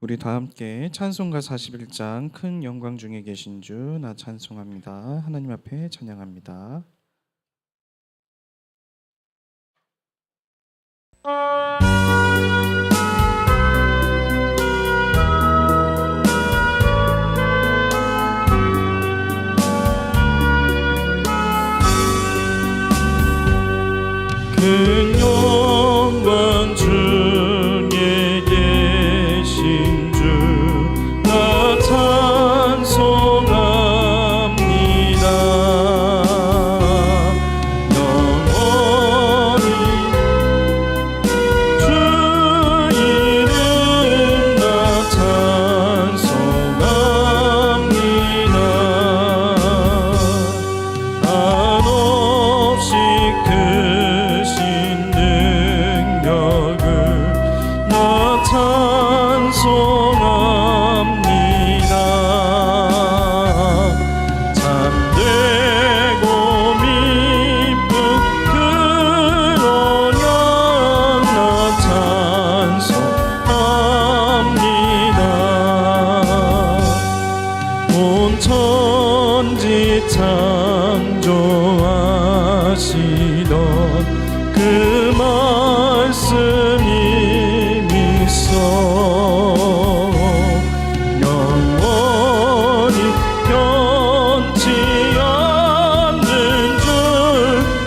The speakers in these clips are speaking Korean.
우리 다 함께 찬송가 41장 큰 영광 중에 계신 주 나 찬송합니다. 하나님 앞에 찬양합니다. 큰 영광 중에 계신 주 나 찬송합니다. 영원히 주 이름 나 찬송합니다. 한없이 찬송합니다. 참되고 미쁜 그 언약 나 찬송합니다. 온 천지 창조하시던 그 말씀이 영원히 변치 않는 줄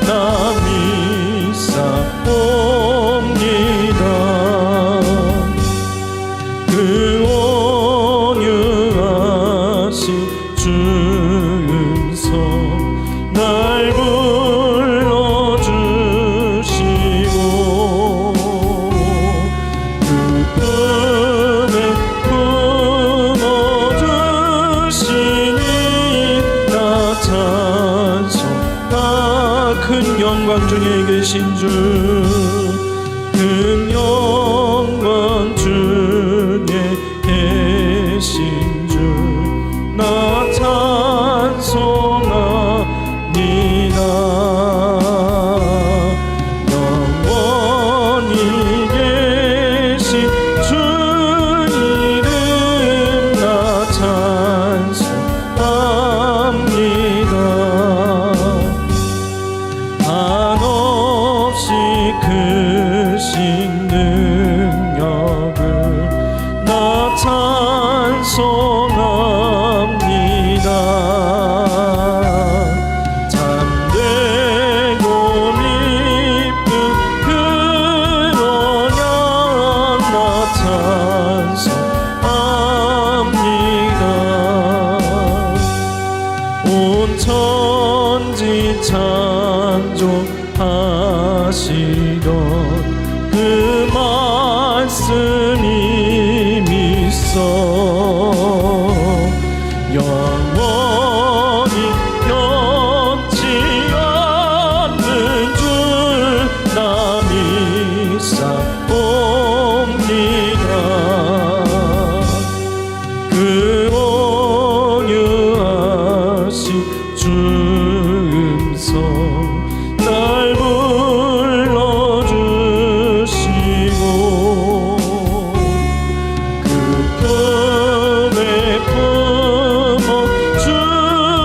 나 믿사옵니다. 그 온유하신 주 음성 날 불러주시고 큰 영광 중에 계신 주, 큰 영광 중에 계신 주, 나 찬송합니다. 영원히 계신 주 이름 나 찬송합니다. 한없이 크신 능력을 나 찬송합니다. 참되고 미쁜 그 언약 나 찬송합니다. 온 천지 창조하시던 그 말씀이 믿어 영원히 변치 않는 줄 나 믿사옵니다. 그 온유하신 주 음성 날 불러주시고 그 품에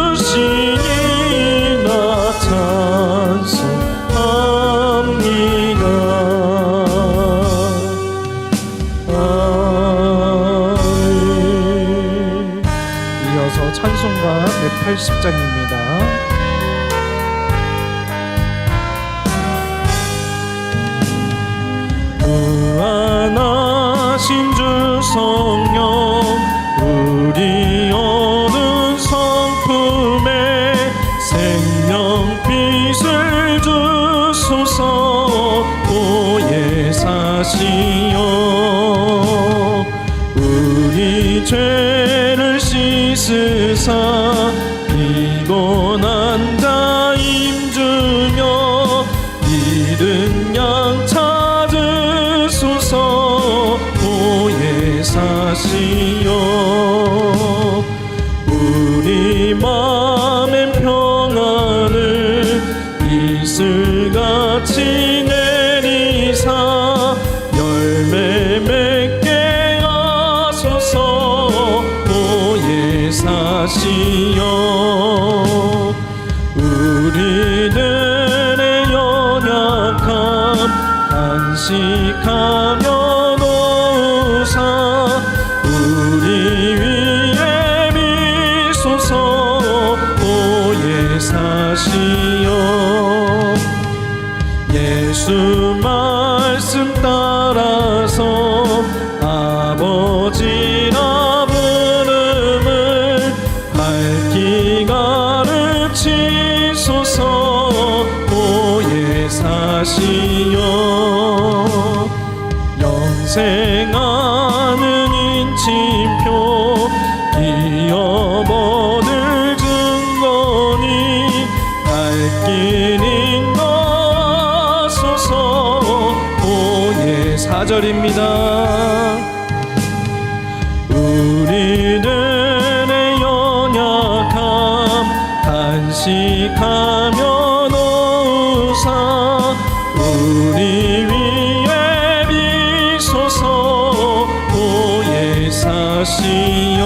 품어주시니 나 찬송합니다. 이어서 찬송가 180장입니다. 무한하신 주 성령 우리 오는 성품에 생명빛을 주소서. 오예 사시여 우리 죄를 씻으사 피곤한 자 힘주며 잃은 양 찾으소서. 오예 사시여 우리 마음의 평안을 이슬같이 내리사 열매 맺게 하소서. 예수 말씀 따라서 아버지라 부름을 밝히 가르치소서. 보혜 사시여 영생하는 인치표 기업얻을 증거니 갈 길 인도하소서. 보혜 4절입니다. 우리들의 연약함 단식하며 놓으사 우리 위에 비소서. 보혜 사시여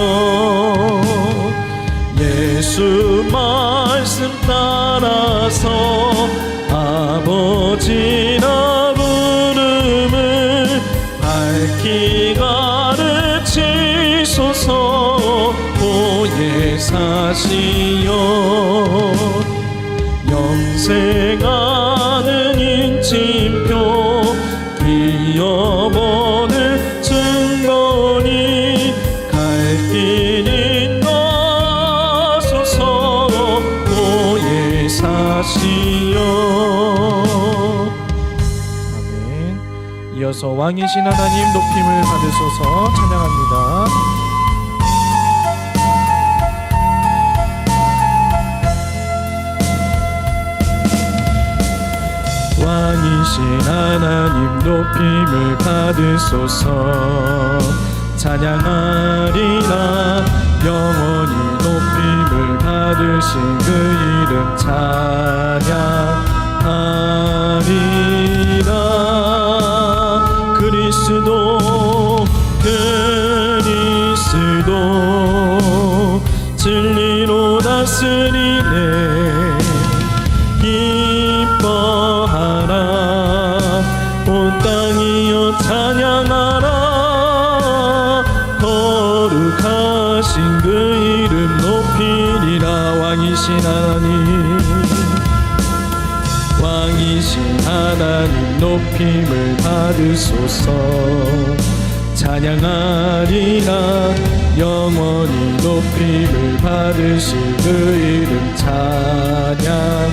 예수 말씀 따라서 아버지라 부름을 밝히 가르치소서. 보혜 사시여 영생하는 인침표 기업얻을 증거니 갈 길 인도하소서. 보혜 사시여. 아멘. 이어서 왕이신 하나님 높임을 받으소서. 찬양합니다. 왕이신 하나님 높임을 받으소서. 찬양하리라 영원히 높임을 받으신 그 이름 찬양하리라. 그리스도 진리로 다스리네. 기뻐하라 온 땅이여 찬양하라. 거룩하신 그 이름 높이리라. 왕이신 하나님 높임을 받으소서. 찬양하리라 영원히 높임을 받으신 그 이름 찬양하리라.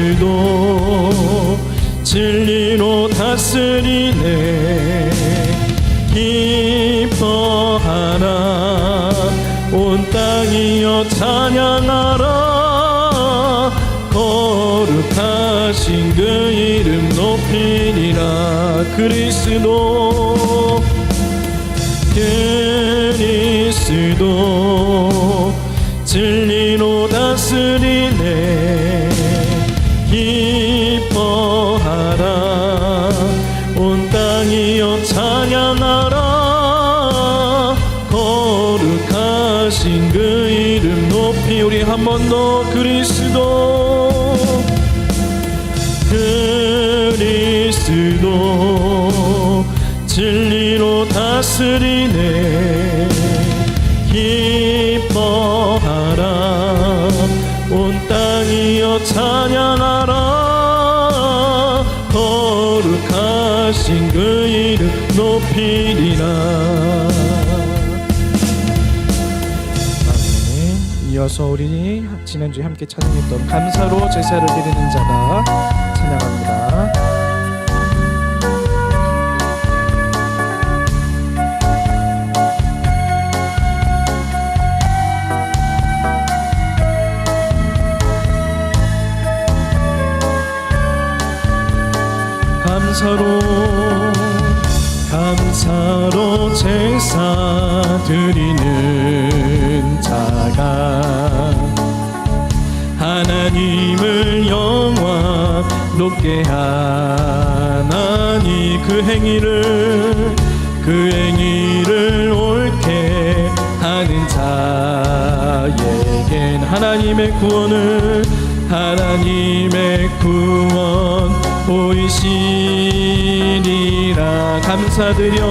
그리스도 진리로 다스리네. 기뻐하라 온 땅이여 찬양하라. 거룩하신 그 이름 높이니라. 그리스도 진리로 다스리네. 기뻐하라 온 땅이여 찬양하라. 거룩하신 그 이름 높이 우리 한 번 더. 그리스도 진리로 다스리네. 기뻐하라 온 땅이여 찬양하라. 거룩하신 그 이름 높이리라. 이어서 우리 지난주에 함께 찬양했던 감사로 제사를 드리는 자가 찬양합니다. 감사로 제사 드리는 자가 하나님을 영화롭게 하나니 그 행위를 옳게 하는 자에겐 하나님의 구원 보이시리라. 감사드려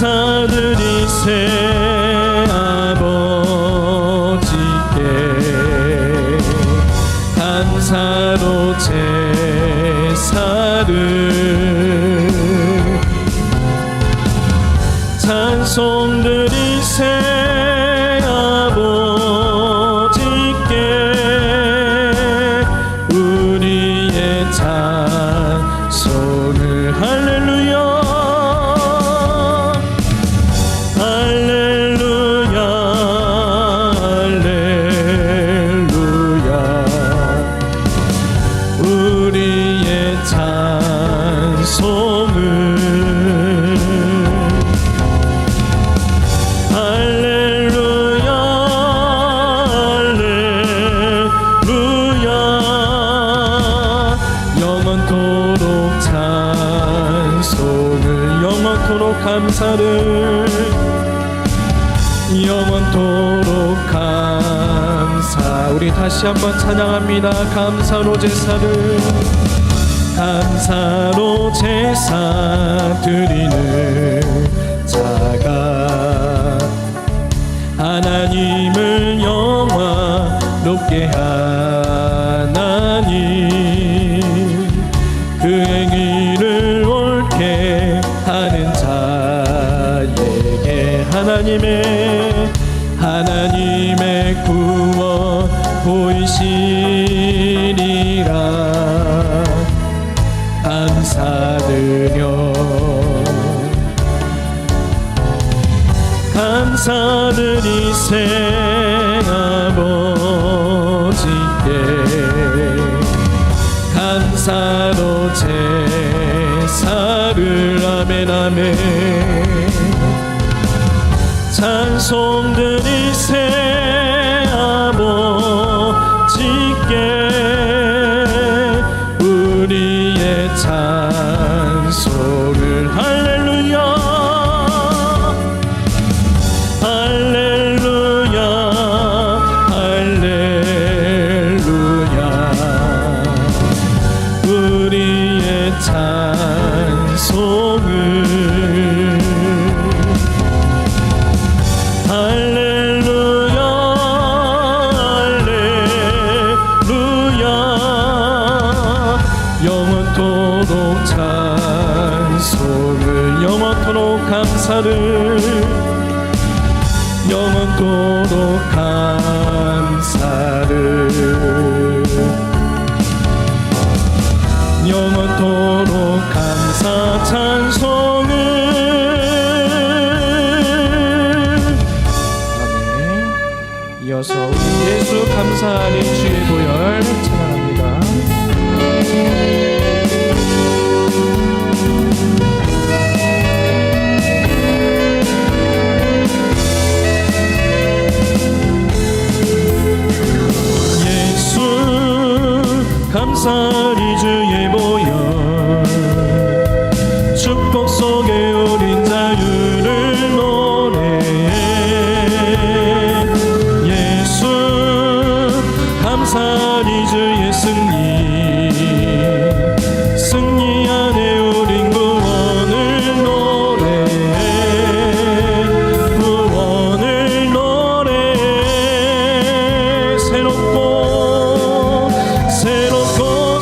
감사드리세 아버지께 감사로 제사를 찬송드리세 아버지께 우리의 찬송을 할렐루야 할렐루야 할렐루야 우리의 찬송을 할렐루야 할렐루야 영원토록 찬송을 영원토록 감사를 영원토록 감사 우리 다시 한번 찬양합니다. 감사로 제사를 감사로 제사 드리는 자가 하나님을 영화롭게 하나니 그 행위를 옳게 하는 자에게 하나님의 구원 보이시리라 감사드려 감사드리세 아버지께 감사로 제사를 아멘 아멘 찬송드리세 아버지께 우리의 찬송을 할렐루야 할렐루야 할렐루야 우리의 찬송을 할렐루야 할렐루야 영원토록 찬송을 영원토록 감사를 영원토록 감사를 영원토록 감사 찬송을 아멘. 이어서 우리 예수 감사하는 주의 보혈 찬양합니다. 감사리 주의 보혈 축복 속에 우린 자유를 노래해 예수 감사리 주의 승리 안에 우린 구원을 노래해 구원을 노래해 새롭고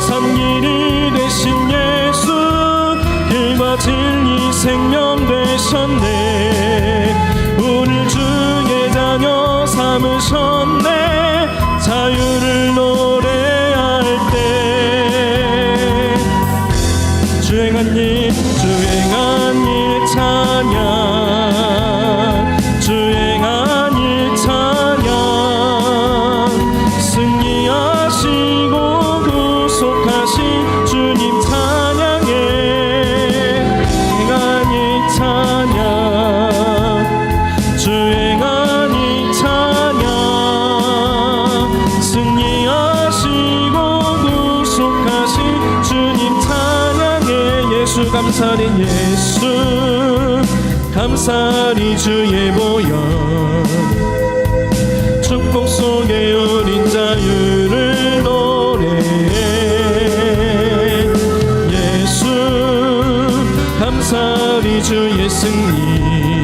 삼길이 되신 예수 길과 진리 생명 되셨네 우리 주의 자녀 삼으셨네 자유를 노래할 때 주행한 일 찬양 주행한 일 찬양 승리하시고 구속하신 주님 찬양해 주행하니 찬양 주행하니 찬양 승리하시고 구속하신 주님 찬양해 예수 감사리 예수 감사리 주의 보혈 축복 속에 우린 자유를 노래해 예수 감사리 주의 승리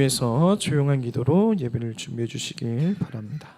위해서 조용한 기도로 예배를 준비해 주시길 바랍니다.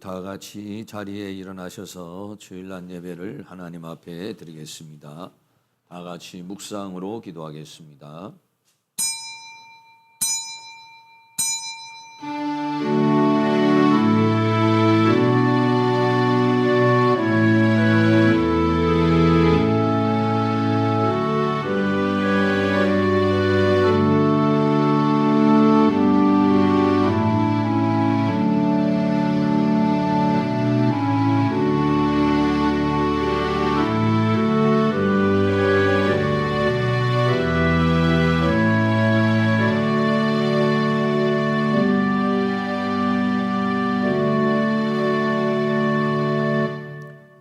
다 같이 자리에 일어나셔서 주일날 예배를 하나님 앞에 드리겠습니다. 다 같이 묵상으로 기도하겠습니다.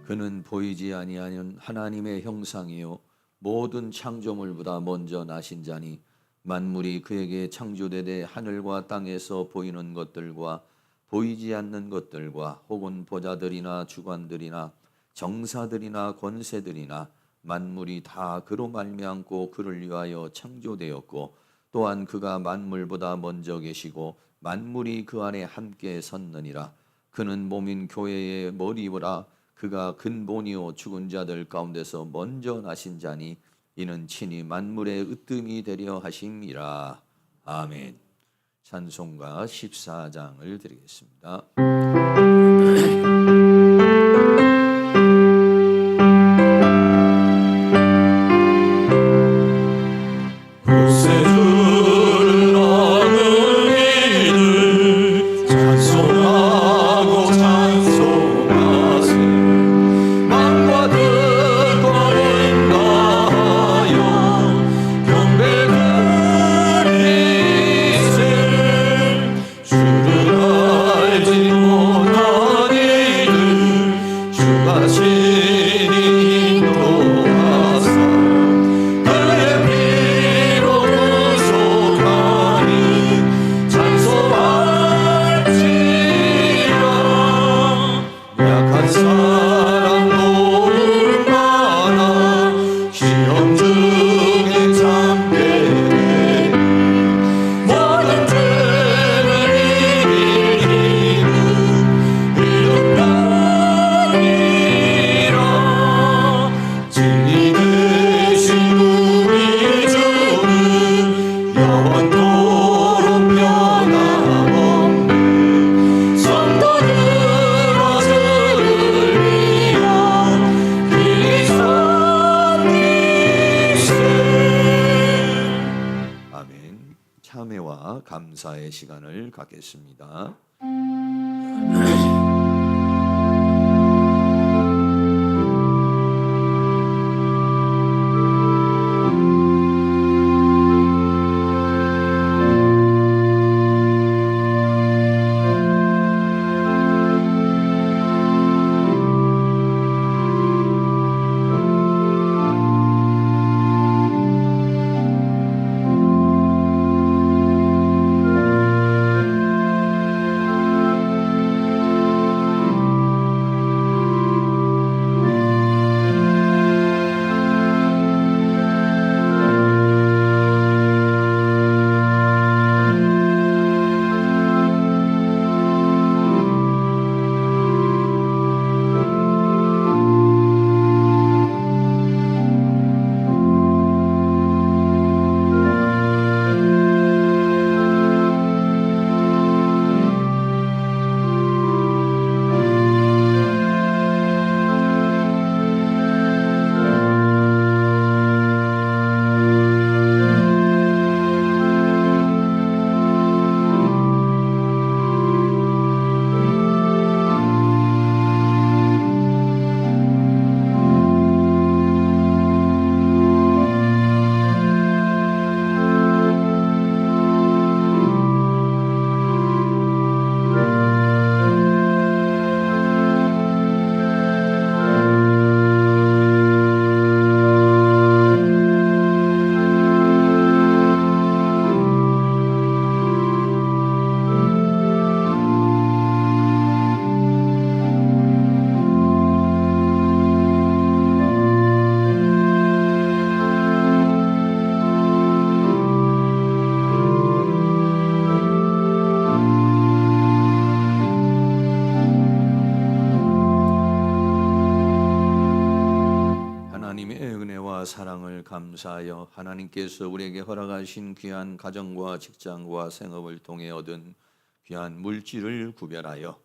그는 보이지 아니하는 하나님의 형상이요 모든 창조물보다 먼저 나신 자니 만물이 그에게 창조되되 하늘과 땅에서 보이는 것들과 보이지 않는 것들과 혹은 보좌들이나 주관들이나 정사들이나 권세들이나 만물이 다 그로 말미암고 그를 위하여 창조되었고 또한 그가 만물보다 먼저 계시고 만물이 그 안에 함께 섰느니라. 그는 몸인 교회의 머리보라. 그가 근본이요 죽은 자들 가운데서 먼저 나신 자니 이는 친히 만물의 으뜸이 되려 하심이라. 아멘. 찬송가 14장을 드리겠습니다. 참회와 감사의 시간을 갖겠습니다. 은혜와 사랑을 감사하여 하나님께서 우리에게 허락하신 귀한 가정과 직장과 생업을 통해 얻은 귀한 물질을 구별하여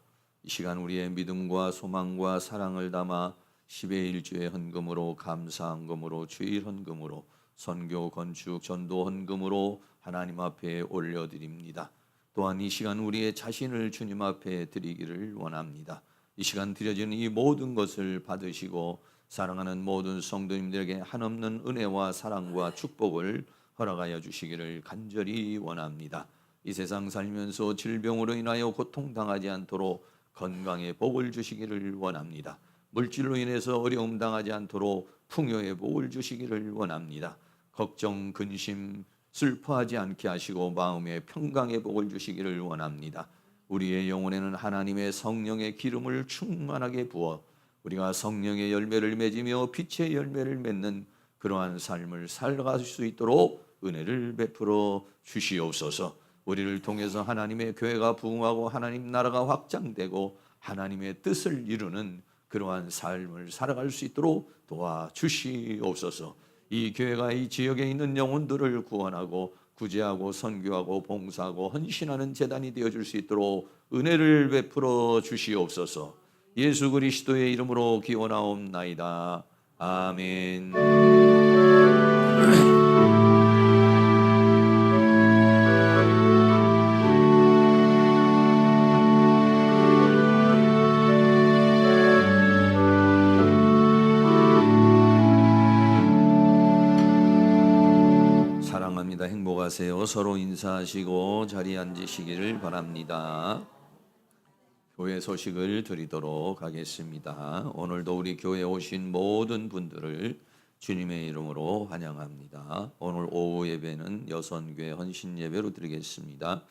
이 시간 우리의 믿음과 소망과 사랑을 담아 10의 1주의 헌금으로, 감사 헌금으로, 주일 헌금으로, 선교 건축 전도 헌금으로 하나님 앞에 올려드립니다. 또한 이 시간 우리의 자신을 주님 앞에 드리기를 원합니다. 이 시간 드려지는 이 모든 것을 받으시고 사랑하는 모든 성도님들에게 한없는 은혜와 사랑과 축복을 허락하여 주시기를 간절히 원합니다. 이 세상 살면서 질병으로 인하여 고통당하지 않도록 건강의 복을 주시기를 원합니다. 물질로 인해서 어려움 당하지 않도록 풍요의 복을 주시기를 원합니다. 걱정, 근심, 슬퍼하지 않게 하시고 마음의 평강의 복을 주시기를 원합니다. 우리의 영혼에는 하나님의 성령의 기름을 충만하게 부어 우리가 성령의 열매를 맺으며 빛의 열매를 맺는 그러한 삶을 살아갈 수 있도록 은혜를 베풀어 주시옵소서. 우리를 통해서 하나님의 교회가 부흥하고 하나님 나라가 확장되고 하나님의 뜻을 이루는 그러한 삶을 살아갈 수 있도록 도와주시옵소서. 이 교회가 이 지역에 있는 영혼들을 구원하고 구제하고 선교하고 봉사하고 헌신하는 재단이 되어줄 수 있도록 은혜를 베풀어 주시옵소서. 예수 그리스도의 이름으로 기원하옵나이다. 아멘. 사랑합니다. 행복하세요. 서로 인사하시고 자리에 앉으시기를 바랍니다. 교회 소식을 드리도록 하겠습니다. 오늘도 우리 교회에 오신 모든 분들을 주님의 이름으로 환영합니다. 오늘 오후 예배는 여선교회 헌신 예배로 드리겠습니다.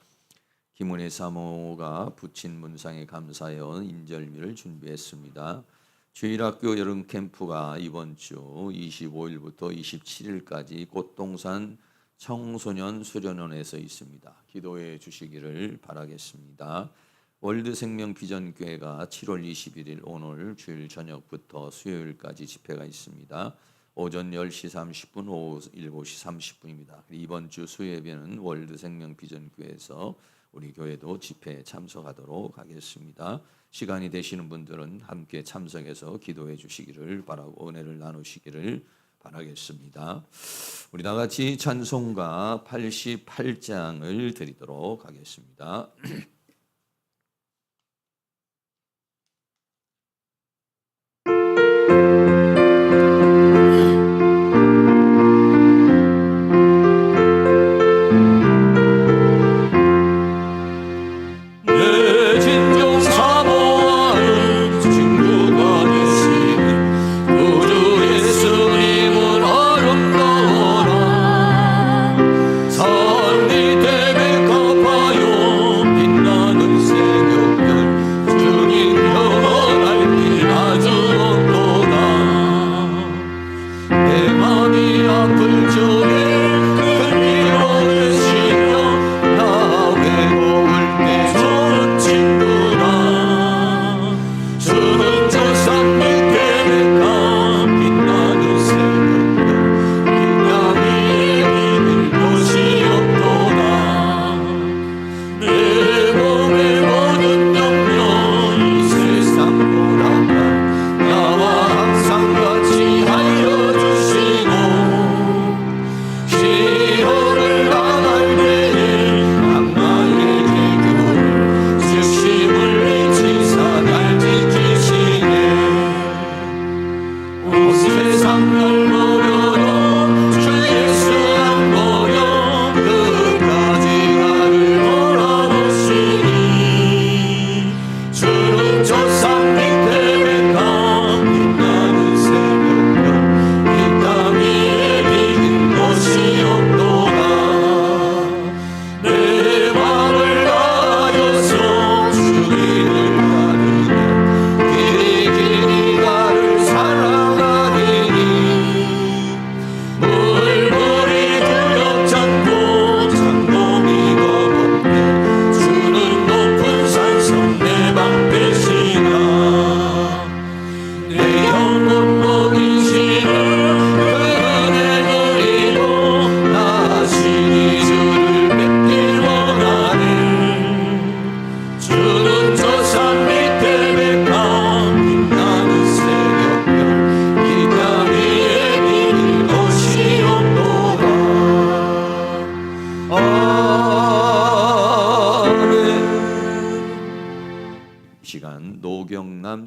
김은혜 사모가 붙인 문상에 감사하여 인절미를 준비했습니다. 주일학교 여름 캠프가 이번 주 25일부터 27일까지 꽃동산 청소년 수련원에서 있습니다. 기도해 주시기를 바라겠습니다. 월드생명 비전교회가 7월 21일 오늘 주일 저녁부터 수요일까지 집회가 있습니다. 오전 10시 30분, 오후 7시 30분입니다. 이번 주 수요예배는 월드생명 비전교회에서 우리 교회도 집회에 참석하도록 하겠습니다. 시간이 되시는 분들은 함께 참석해서 기도해 주시기를 바라고 은혜를 나누시기를 바라겠습니다. 우리 다 같이 찬송가 88장을 드리도록 하겠습니다.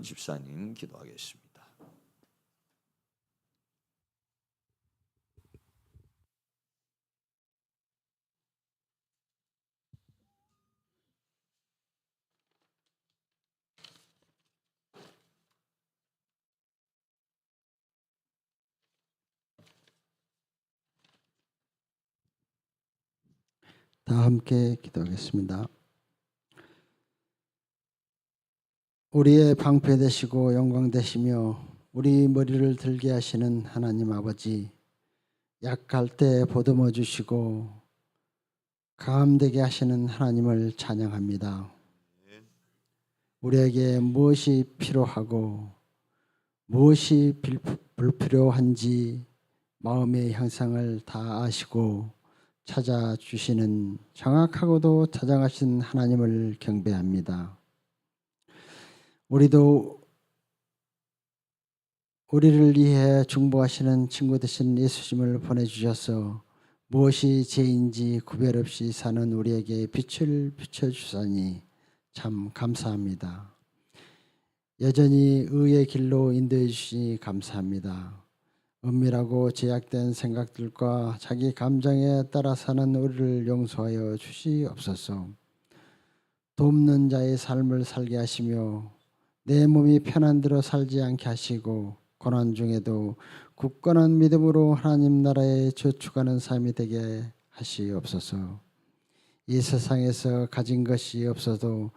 집사님 기도하겠습니다. 다 함께 기도하겠습니다. 우리의 방패 되시고 영광 되시며 우리 머리를 들게 하시는 하나님 아버지, 약할 때 보듬어 주시고 감되게 하시는 하나님을 찬양합니다. 우리에게 무엇이 필요하고 무엇이 불필요한지 마음의 형상을 다 아시고 찾아주시는 정확하고도 찾아가신 하나님을 경배합니다. 우리도 우리를 위해 중보하시는 친구 되신 예수님을 보내주셔서 무엇이 죄인지 구별 없이 사는 우리에게 빛을 비춰주사니 참 감사합니다. 여전히 의의 길로 인도해 주시니 감사합니다. 은밀하고 제약된 생각들과 자기 감정에 따라 사는 우리를 용서하여 주시옵소서. 돕는 자의 삶을 살게 하시며 내 몸이 편한 대로 살지 않게 하시고 고난 중에도 굳건한 믿음으로 하나님 나라에 저축하는 삶이 되게 하시옵소서. 이 세상에서 가진 것이 없어도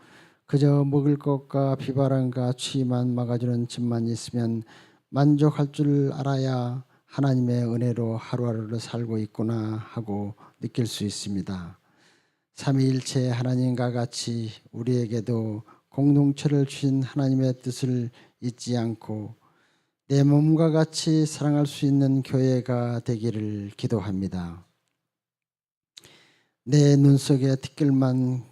그저 먹을 것과 비바람과 추위만 막아주는 집만 있으면 만족할 줄 알아야 하나님의 은혜로 하루하루를 살고 있구나 하고 느낄 수 있습니다. 삼위일체 하나님과 같이 우리에게도 공동체를 주신 하나님의 뜻을 잊지 않고 내 몸과 같이 사랑할 수 있는 교회가 되기를 기도합니다. 내 눈 속에 티끌만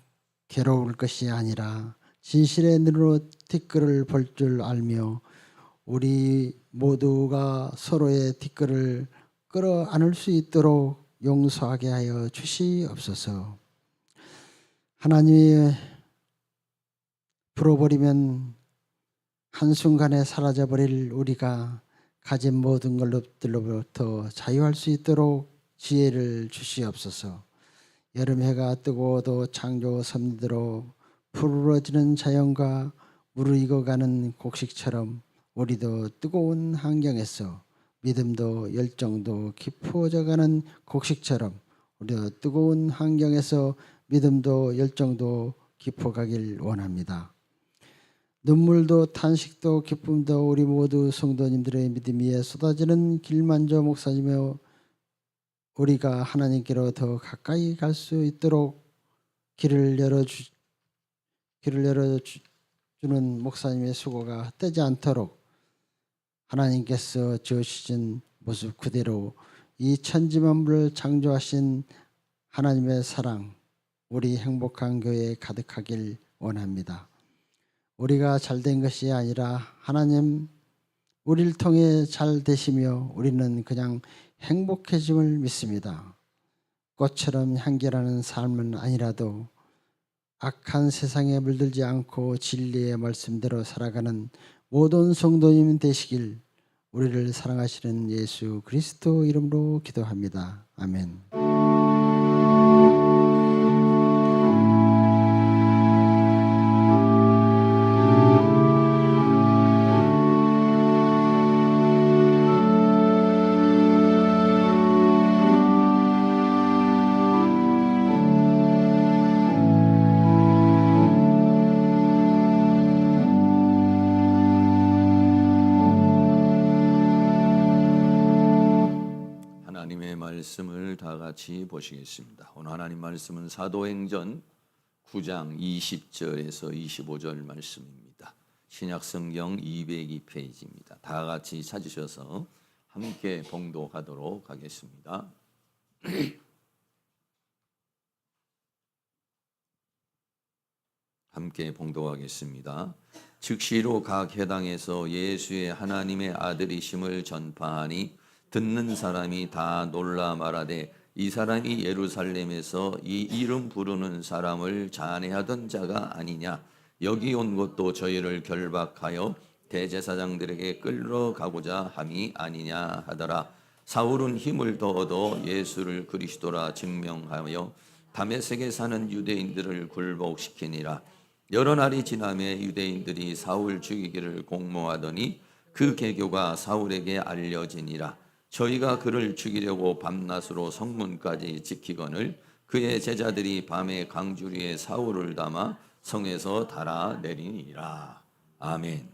괴로울 것이 아니라 진실의 눈으로 티끌을 볼 줄 알며 우리 모두가 서로의 티끌을 끌어안을 수 있도록 용서하게 하여 주시옵소서. 하나님이 풀어버리면 한순간에 사라져버릴 우리가 가진 모든 것들로부터 자유할 수 있도록 지혜를 주시옵소서. 여름 해가 뜨고도 창조 섭리대로 푸르러지는 자연과 무르익어가는 곡식처럼 우리도 뜨거운 환경에서 믿음도 열정도 깊어져가는 곡식처럼 우리도 뜨거운 환경에서 믿음도 열정도 깊어가길 원합니다. 눈물도 탄식도 기쁨도 우리 모두 성도님들의 믿음 위에 쏟아지는 길만저 목사지며 우리가 하나님께로 더 가까이 갈 수 있도록 길을 열어주는 목사님의 수고가 헛되지 않도록 하나님께서 지으신 모습 그대로 이 천지만물을 창조하신 하나님의 사랑, 우리 행복한 교회에 가득하길 원합니다. 우리가 잘된 것이 아니라 하나님 우리를 통해 잘 되시며 우리는 그냥 행복해짐을 믿습니다. 꽃처럼 향기라는 삶은 아니라도 악한 세상에 물들지 않고 진리의 말씀대로 살아가는 모든 성도님 되시길 우리를 사랑하시는 예수 그리스도 이름으로 기도합니다. 아멘. 말씀을 다 같이 보시겠습니다. 오늘 하나님 말씀은 사도행전 9장 20절에서 25절 말씀입니다. 신약성경 202페이지입니다. 다 같이 찾으셔서 함께 봉독하도록 하겠습니다. 함께 봉독하겠습니다. 즉시로 각 회당에서 예수의 하나님의 아들이심을 전파하니 듣는 사람이 다 놀라 말하되 이 사람이 예루살렘에서 이 이름 부르는 사람을 잔해하던 자가 아니냐. 여기 온 것도 저희를 결박하여 대제사장들에게 끌러가고자 함이 아니냐 하더라. 사울은 힘을 더 얻어 예수를 그리스도라 증명하여 다메섹에 사는 유대인들을 굴복시키니라. 여러 날이 지나매 유대인들이 사울 죽이기를 공모하더니 그 계교가 사울에게 알려지니라. 저희가 그를 죽이려고 밤낮으로 성문까지 지키거늘 그의 제자들이 밤에 강주리에 사울을 담아 성에서 달아내리니라. 아멘.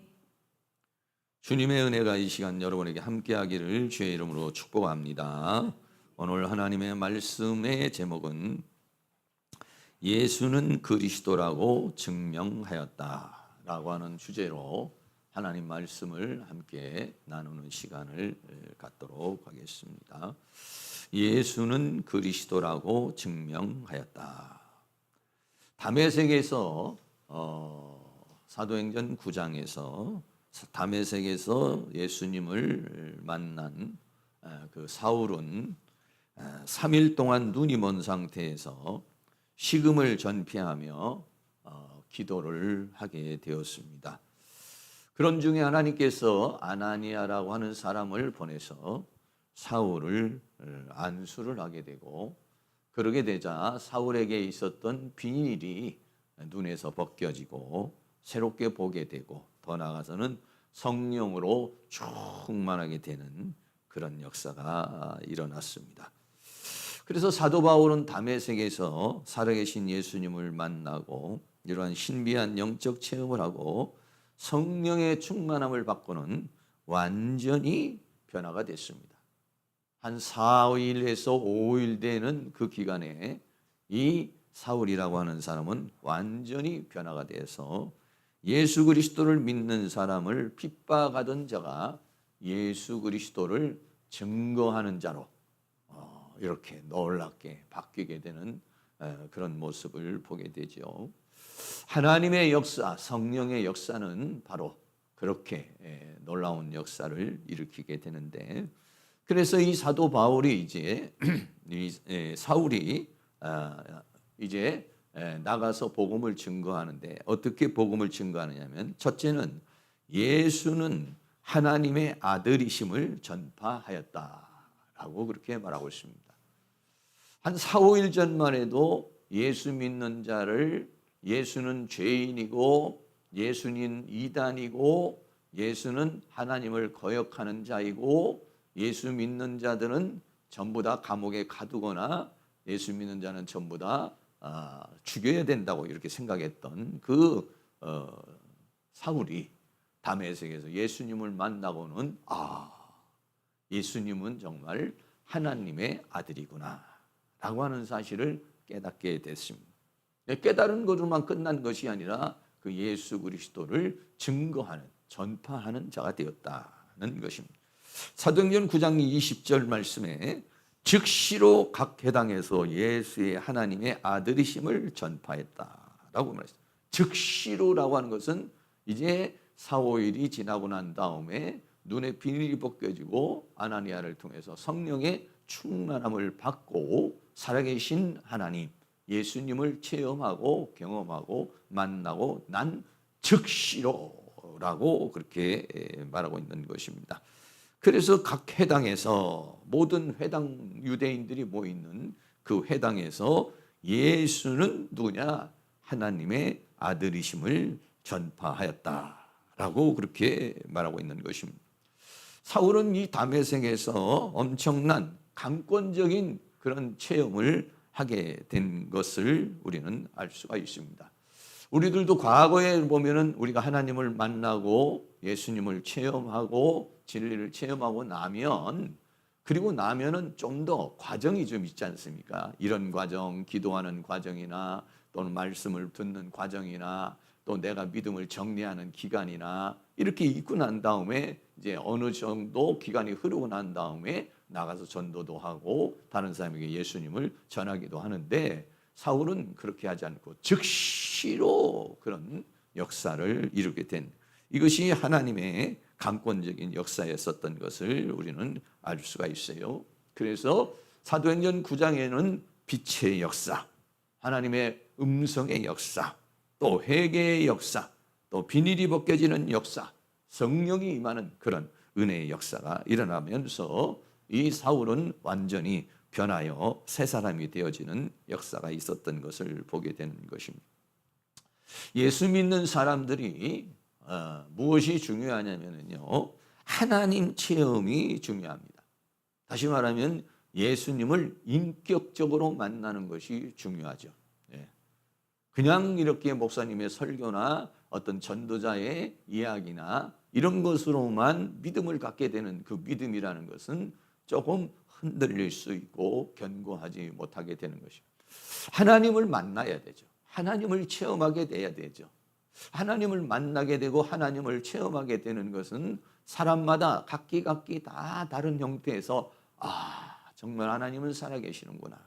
주님의 은혜가 이 시간 여러분에게 함께하기를 주의 이름으로 축복합니다. 오늘 하나님의 말씀의 제목은 예수는 그리스도라고 증명하였다라고 하는 주제로 하나님 말씀을 함께 나누는 시간을 갖도록 하겠습니다. 예수는 그리스도라고 증명하였다. 다메섹에서 사도행전 9장에서 다메섹에서 예수님을 만난 그 사울은 3일 동안 눈이 먼 상태에서 식음을 전폐하며 기도를 하게 되었습니다. 그런 중에 하나님께서 아나니아라고 하는 사람을 보내서 사울을 안수를 하게 되고, 그러게 되자 사울에게 있었던 비닐이 눈에서 벗겨지고 새롭게 보게 되고, 더 나아가서는 성령으로 충만하게 되는 그런 역사가 일어났습니다. 그래서 사도 바울은 다메섹에서 살아계신 예수님을 만나고 이러한 신비한 영적 체험을 하고 성령의 충만함을 받고는 완전히 변화가 됐습니다. 한 4일에서 5일 되는 그 기간에 이 사울이라고 하는 사람은 완전히 변화가 돼서 예수 그리스도를 믿는 사람을 핍박하던 자가 예수 그리스도를 증거하는 자로 이렇게 놀랍게 바뀌게 되는 그런 모습을 보게 되죠. 하나님의 역사, 성령의 역사는 바로 그렇게 놀라운 역사를 일으키게 되는데, 그래서 이 사도 바울이 이제 사울이 이제 나가서 복음을 증거하는데, 어떻게 복음을 증거하느냐면, 첫째는 예수는 하나님의 아들이심을 전파하였다라고 그렇게 말하고 있습니다. 한 4, 5일 전만 해도 예수 믿는 자를 예수는 죄인이고 예수는 이단이고 예수는 하나님을 거역하는 자이고 예수 믿는 자들은 전부 다 감옥에 가두거나 예수 믿는 자는 전부 다 죽여야 된다고 이렇게 생각했던 그 사울이 다메섹에서 예수님을 만나고는 예수님은 정말 하나님의 아들이구나 라고 하는 사실을 깨닫게 됐습니다. 깨달은 것으로만 끝난 것이 아니라 그 예수 그리스도를 증거하는, 전파하는 자가 되었다는 것입니다. 사도행전 9장 20절 말씀에 즉시로 각 회당에서 예수의 하나님의 아들이심을 전파했다라고 말했습니다. 즉시로라고 하는 것은 이제 4, 5일이 지나고 난 다음에 눈에 비닐이 벗겨지고 아나니아를 통해서 성령의 충만함을 받고 살아계신 하나님 예수님을 체험하고 경험하고 만나고 난 즉시로라고 그렇게 말하고 있는 것입니다. 그래서 각 회당에서 모든 회당 유대인들이 모이는 그 회당에서 예수는 누구냐? 하나님의 아들이심을 전파하였다라고 그렇게 말하고 있는 것입니다. 사울은 이 다메섹에서 엄청난 강권적인 그런 체험을 하게 된 것을 우리는 알 수가 있습니다. 우리들도 과거에 보면은 우리가 하나님을 만나고 예수님을 체험하고 진리를 체험하고 나면, 그리고 나면은 좀 더 과정이 좀 있지 않습니까? 이런 과정, 기도하는 과정이나 또는 말씀을 듣는 과정이나 또 내가 믿음을 정리하는 기간이나 이렇게 있고 난 다음에 이제 어느 정도 기간이 흐르고 난 다음에 나가서 전도도 하고 다른 사람에게 예수님을 전하기도 하는데, 사울은 그렇게 하지 않고 즉시로 그런 역사를 이루게 된, 이것이 하나님의 강권적인 역사였었던 것을 우리는 알 수가 있어요. 그래서 사도행전 9장에는 빛의 역사, 하나님의 음성의 역사, 또 회개의 역사, 또 비닐이 벗겨지는 역사, 성령이 임하는 그런 은혜의 역사가 일어나면서 이 사울은 완전히 변하여 새 사람이 되어지는 역사가 있었던 것을 보게 되는 것입니다. 예수 믿는 사람들이 무엇이 중요하냐면요, 하나님 체험이 중요합니다. 다시 말하면 예수님을 인격적으로 만나는 것이 중요하죠. 그냥 이렇게 목사님의 설교나 어떤 전도자의 이야기나 이런 것으로만 믿음을 갖게 되는 그 믿음이라는 것은 조금 흔들릴 수 있고 견고하지 못하게 되는 것입니다. 하나님을 만나야 되죠. 하나님을 체험하게 돼야 되죠. 하나님을 만나게 되고 하나님을 체험하게 되는 것은 사람마다 각기 다 다른 형태에서 정말 하나님은 살아계시는구나.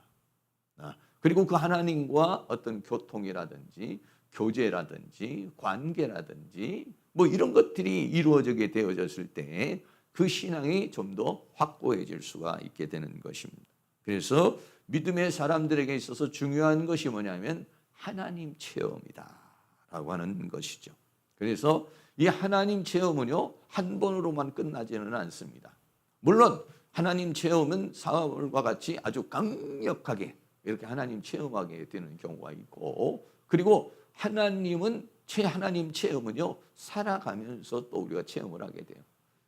그리고 그 하나님과 어떤 교통이라든지 교제라든지 관계라든지 뭐 이런 것들이 이루어지게 되어졌을 때 그 신앙이 좀 더 확고해질 수가 있게 되는 것입니다. 그래서 믿음의 사람들에게 있어서 중요한 것이 뭐냐면 하나님 체험이다라고 하는 것이죠. 그래서 이 하나님 체험은요, 한 번으로만 끝나지는 않습니다. 물론 하나님 체험은 사울과 같이 아주 강력하게 이렇게 하나님 체험하게 되는 경우가 있고, 그리고 하나님 체험은요, 살아가면서 또 우리가 체험을 하게 돼요.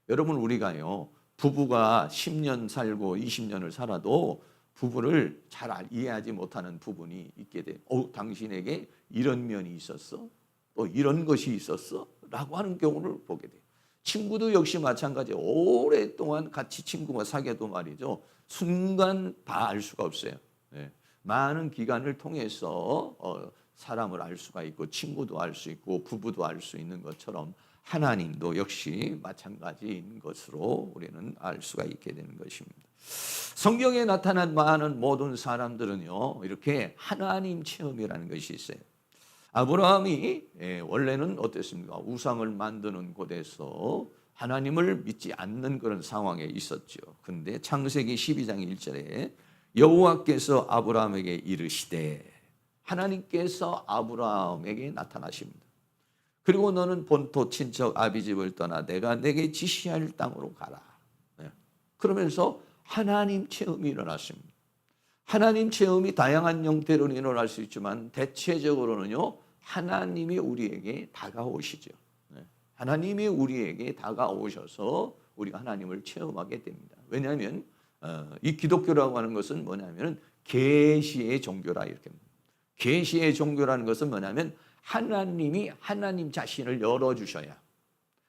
여러분, 우리가요, 부부가 10년 살고 20년을 살아도 부부를 잘 이해하지 못하는 부분이 있게 돼요. 당신에게 이런 면이 있었어? 또 이런 것이 있었어? 라고 하는 경우를 보게 돼요. 친구도 역시 마찬가지예요. 오랫동안 같이 친구가 사귀어도 말이죠, 순간 다 알 수가 없어요. 많은 기간을 통해서 사람을 알 수가 있고 친구도 알 수 있고 부부도 알 수 있는 것처럼 하나님도 역시 마찬가지인 것으로 우리는 알 수가 있게 되는 것입니다. 성경에 나타난 많은 모든 사람들은요, 이렇게 하나님 체험이라는 것이 있어요. 아브라함이 원래는 어땠습니까? 우상을 만드는 곳에서 하나님을 믿지 않는 그런 상황에 있었죠. 그런데 창세기 12장 1절에 여호와께서 아브라함에게 이르시되, 하나님께서 아브라함에게 나타나십니다. 그리고 너는 본토 친척 아비집을 떠나 내가 내게 지시할 땅으로 가라. 그러면서 하나님 체험이 일어났습니다. 하나님 체험이 다양한 형태로 일어날 수 있지만 대체적으로는요, 하나님이 우리에게 다가오시죠. 하나님이 우리에게 다가오셔서 우리가 하나님을 체험하게 됩니다. 왜냐하면 이 기독교라고 하는 것은 뭐냐면 계시의 종교라 이렇게 합니다. 계시의 종교라는 것은 뭐냐면 하나님이 하나님 자신을 열어주셔야,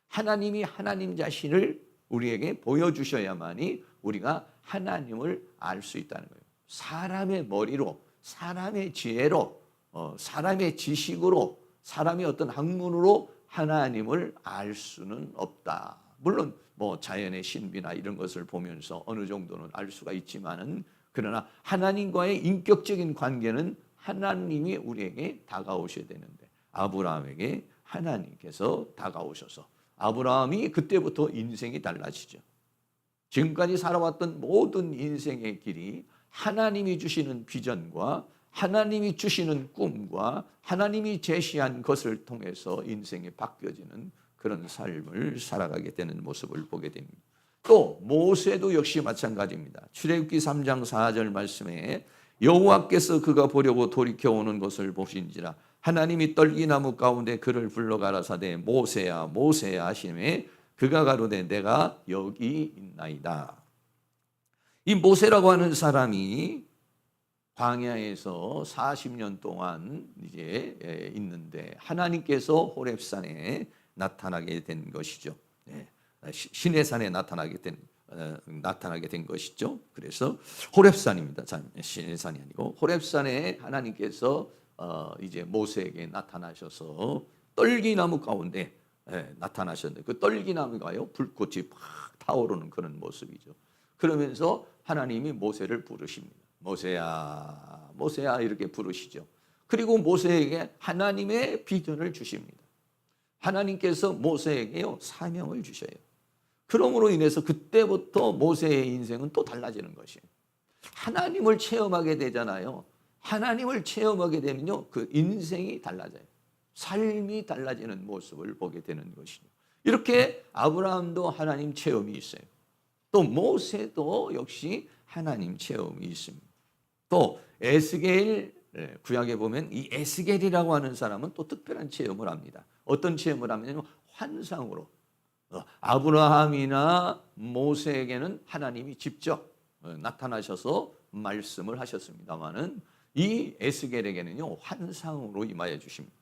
하나님이 하나님 자신을 우리에게 보여주셔야만이 우리가 하나님을 알 수 있다는 거예요. 사람의 머리로, 사람의 지혜로, 사람의 지식으로, 사람의 어떤 학문으로 하나님을 알 수는 없다. 물론 뭐 자연의 신비나 이런 것을 보면서 어느 정도는 알 수가 있지만은, 그러나 하나님과의 인격적인 관계는 하나님이 우리에게 다가오셔야 되는데, 아브라함에게 하나님께서 다가오셔서 아브라함이 그때부터 인생이 달라지죠. 지금까지 살아왔던 모든 인생의 길이 하나님이 주시는 비전과 하나님이 주시는 꿈과 하나님이 제시한 것을 통해서 인생이 바뀌어지는 그런 삶을 살아가게 되는 모습을 보게 됩니다. 또 모세도 역시 마찬가지입니다. 출애굽기 3장 4절 말씀에 여호와께서 그가 보려고 돌이켜 오는 것을 보신지라 하나님이 떨기나무 가운데 그를 불러 가라사대 모세야 모세야 하시매 그가 가로되 내가 여기 있나이다. 이 모세라고 하는 사람이 광야에서 40년 동안 이제 있는데 하나님께서 호렙산에 나타나게 된 것이죠. 신의 산에 나타나게 된 것이죠. 그래서 호렙산입니다. 신의 산이 아니고 호렙산에 하나님께서 이제 모세에게 나타나셔서 떨기나무 가운데 나타나셨는데 그 떨기나무가요 불꽃이 팍 타오르는 그런 모습이죠. 그러면서 하나님이 모세를 부르십니다. 모세야 모세야 이렇게 부르시죠. 그리고 모세에게 하나님의 비전을 주십니다. 하나님께서 모세에게요 사명을 주셔요. 그러므로 인해서 그때부터 모세의 인생은 또 달라지는 것이에요. 하나님을 체험하게 되잖아요. 하나님을 체험하게 되면요 그 인생이 달라져요. 삶이 달라지는 모습을 보게 되는 것이죠. 이렇게 아브라함도 하나님 체험이 있어요. 또 모세도 역시 하나님 체험이 있습니다. 또 에스겔, 구약에 보면 이 에스겔이라고 하는 사람은 또 특별한 체험을 합니다. 어떤 체험을 하냐면 환상으로. 아브라함이나 모세에게는 하나님이 직접 나타나셔서 말씀을 하셨습니다마는 이 에스겔에게는요 환상으로 임하여 주십니다.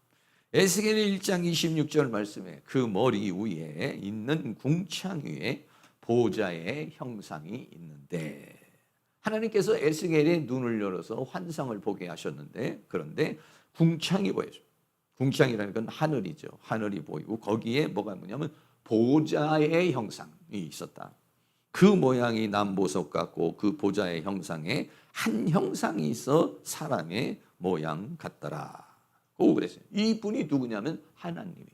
에스겔 1장 26절 말씀에 그 머리 위에 있는 궁창 위에 보좌의 형상이 있는데, 하나님께서 에스겔의 눈을 열어서 환상을 보게 하셨는데, 그런데 궁창이 보여요. 궁창이라는 건 하늘이죠. 하늘이 보이고 거기에 뭐가 뭐냐면 보좌의 형상이 있었다. 그 모양이 남보석 같고 그 보좌의 형상에 한 형상이 있어 사람의 모양 같더라. 고 그랬어요. 이분이 누구냐면 하나님이에요.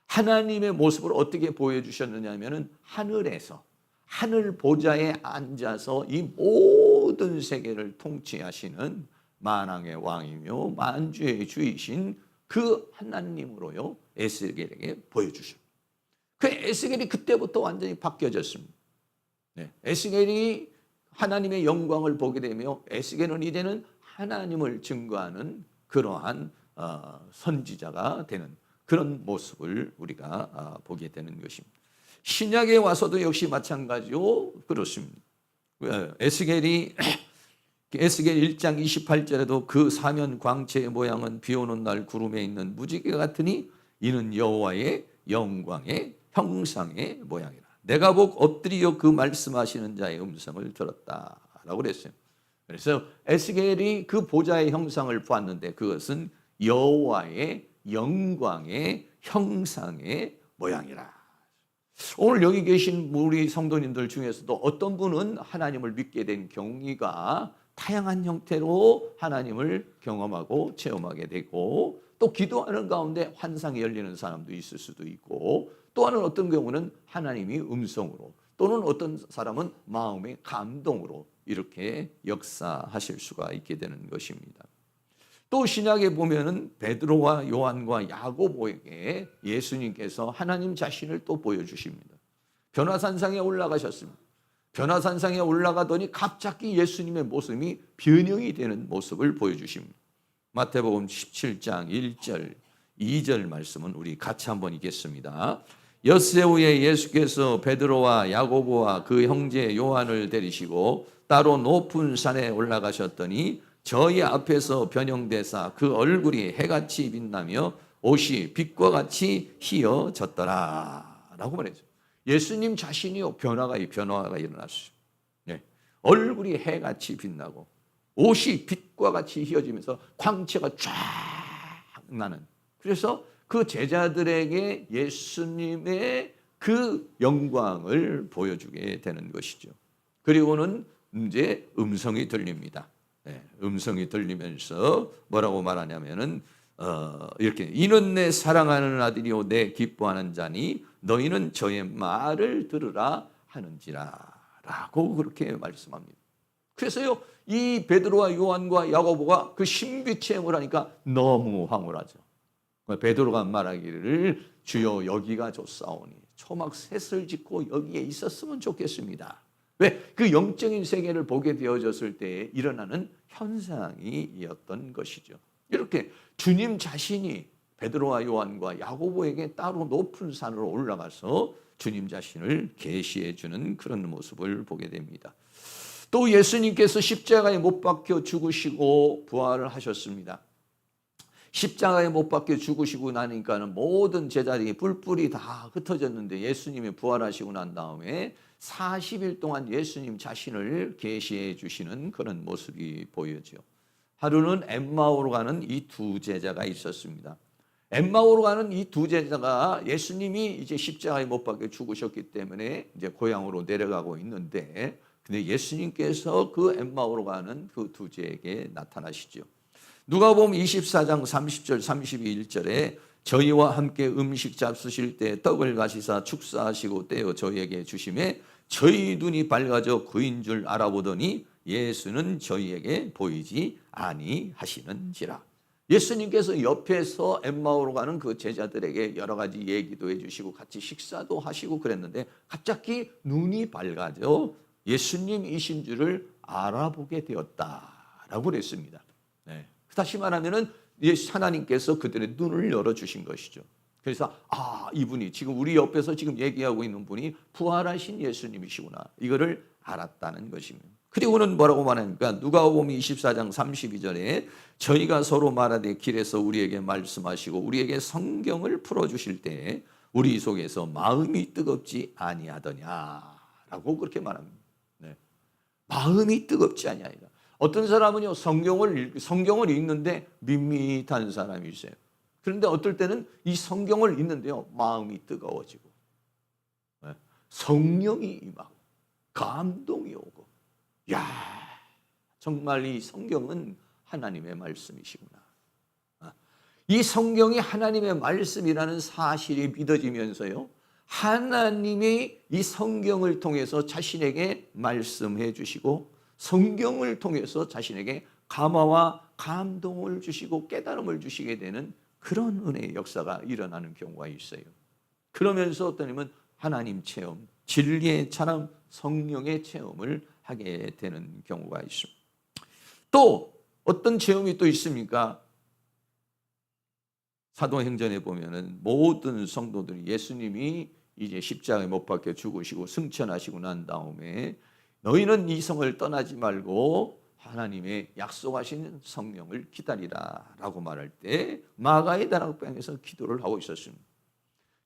하나님의 모습을 어떻게 보여주셨느냐면은 하늘에서 하늘 보좌에 앉아서 이 모든 세계를 통치하시는 만왕의 왕이며 만주의 주이신 그 하나님으로요 에스겔에게 보여주셨어요. 그 에스겔이 그때부터 완전히 바뀌어졌습니다. 네, 에스겔이 하나님의 영광을 보게 되며 에스겔은 이제는 하나님을 증거하는 그러한 선지자가 되는 그런 모습을 우리가 보게 되는 것입니다. 신약에 와서도 역시 마찬가지로 그렇습니다. 에스겔 1장 28절에도 그 사면 광채의 모양은 비 오는 날 구름에 있는 무지개 같으니 이는 여호와의 영광의 형상의 모양이라. 내가 복 엎드려 그 말씀하시는 자의 음성을 들었다라고 그랬어요. 그래서 에스겔이 그 보좌의 형상을 보았는데 그것은 여호와의 영광의 형상의 모양이라. 오늘 여기 계신 우리 성도님들 중에서도 어떤 분은 하나님을 믿게 된 경위가 다양한 형태로 하나님을 경험하고 체험하게 되고, 또 기도하는 가운데 환상이 열리는 사람도 있을 수도 있고, 또 하는 어떤 경우는 하나님이 음성으로, 또는 어떤 사람은 마음의 감동으로 이렇게 역사하실 수가 있게 되는 것입니다. 또 신약에 보면은 베드로와 요한과 야고보에게 예수님께서 하나님 자신을 또 보여주십니다. 변화산상에 올라가셨습니다. 변화산상에 올라가더니 갑자기 예수님의 모습이 변형이 되는 모습을 보여주십니다. 마태복음 17장 1절 2절 말씀은 우리 같이 한번 읽겠습니다. 엿새 후에 예수께서 베드로와 야고보와 그 형제 요한을 데리시고 따로 높은 산에 올라가셨더니 저희 앞에서 변형되사 그 얼굴이 해같이 빛나며 옷이 빛과 같이 희어졌더라 라고 말했죠. 예수님 자신이요 변화가 일어났어요. 네. 얼굴이 해같이 빛나고 옷이 빛과 같이 희어지면서 광채가 쫙 나는, 그래서 그 제자들에게 예수님의 그 영광을 보여주게 되는 것이죠. 그리고는 이제 음성이 들립니다. 네, 음성이 들리면서 뭐라고 말하냐면은 이렇게 이는 내 사랑하는 아들이요 내 기뻐하는 자니 너희는 저의 말을 들으라 하는지라라고 그렇게 말씀합니다. 그래서요 이 베드로와 요한과 야고보가 그 신비 체험을 하니까 너무 황홀하죠. 베드로가 말하기를 주여 여기가 좋사오니 초막 셋을 짓고 여기에 있었으면 좋겠습니다. 왜? 그 영적인 세계를 보게 되어졌을 때 일어나는 현상이었던 것이죠. 이렇게 주님 자신이 베드로와 요한과 야고보에게 따로 높은 산으로 올라가서 주님 자신을 계시해 주는 그런 모습을 보게 됩니다. 또 예수님께서 십자가에 못 박혀 죽으시고 부활을 하셨습니다. 십자가에 못 박혀 죽으시고 나니까는 모든 제자들이 뿔뿔이 다 흩어졌는데 예수님이 부활하시고 난 다음에 40일 동안 예수님 자신을 계시해 주시는 그런 모습이 보여져. 하루는 엠마오로 가는 이 두 제자가 있었습니다. 엠마오로 가는 이 두 제자가 예수님이 이제 십자가에 못 박혀 죽으셨기 때문에 이제 고향으로 내려가고 있는데, 근데 예수님께서 그 엠마오로 가는 그 두 제에게 나타나시죠. 누가복음 24장 30절 31절에 저희와 함께 음식 잡수실 때 떡을 가시사 축사하시고 떼어 저희에게 주심에 저희 눈이 밝아져 그인 줄 알아보더니 예수는 저희에게 보이지 아니하시는지라. 예수님께서 옆에서 엠마오로 가는 그 제자들에게 여러 가지 얘기도 해주시고 같이 식사도 하시고 그랬는데 갑자기 눈이 밝아져 예수님이신 줄을 알아보게 되었다라고 그랬습니다. 네. 다시 말하면은 하나님께서 그들의 눈을 열어주신 것이죠. 그래서 이분이 지금 우리 옆에서 지금 얘기하고 있는 분이 부활하신 예수님이시구나, 이거를 알았다는 것입니다. 그리고는 뭐라고 말합니까? 누가복음 24장 32절에 저희가 서로 말하되 길에서 우리에게 말씀하시고 우리에게 성경을 풀어주실 때 우리 속에서 마음이 뜨겁지 아니하더냐라고 그렇게 말합니다. 네. 마음이 뜨겁지 아니하니라. 어떤 사람은요 성경을 읽는데 밋밋한 사람이 있어요. 그런데 어떨 때는 이 성경을 읽는데요 마음이 뜨거워지고 성령이 임하고 감동이 오고, 야, 정말 이 성경은 하나님의 말씀이시구나. 이 성경이 하나님의 말씀이라는 사실이 믿어지면서요 하나님이 이 성경을 통해서 자신에게 말씀해 주시고 성경을 통해서 자신에게 감화와 감동을 주시고 깨달음을 주시게 되는 그런 은혜의 역사가 일어나는 경우가 있어요. 그러면서 어떠냐면 하나님 체험, 진리의 찬양, 성령의 체험을 하게 되는 경우가 있습니다. 또 어떤 체험이 또 있습니까? 사도행전에 보면은 모든 성도들이 예수님이 이제 십자가에 못 박혀 죽으시고 승천하시고 난 다음에 너희는 이 성을 떠나지 말고 하나님의 약속하신 성령을 기다리라 라고 말할 때 마가의 다락방에서 기도를 하고 있었습니다.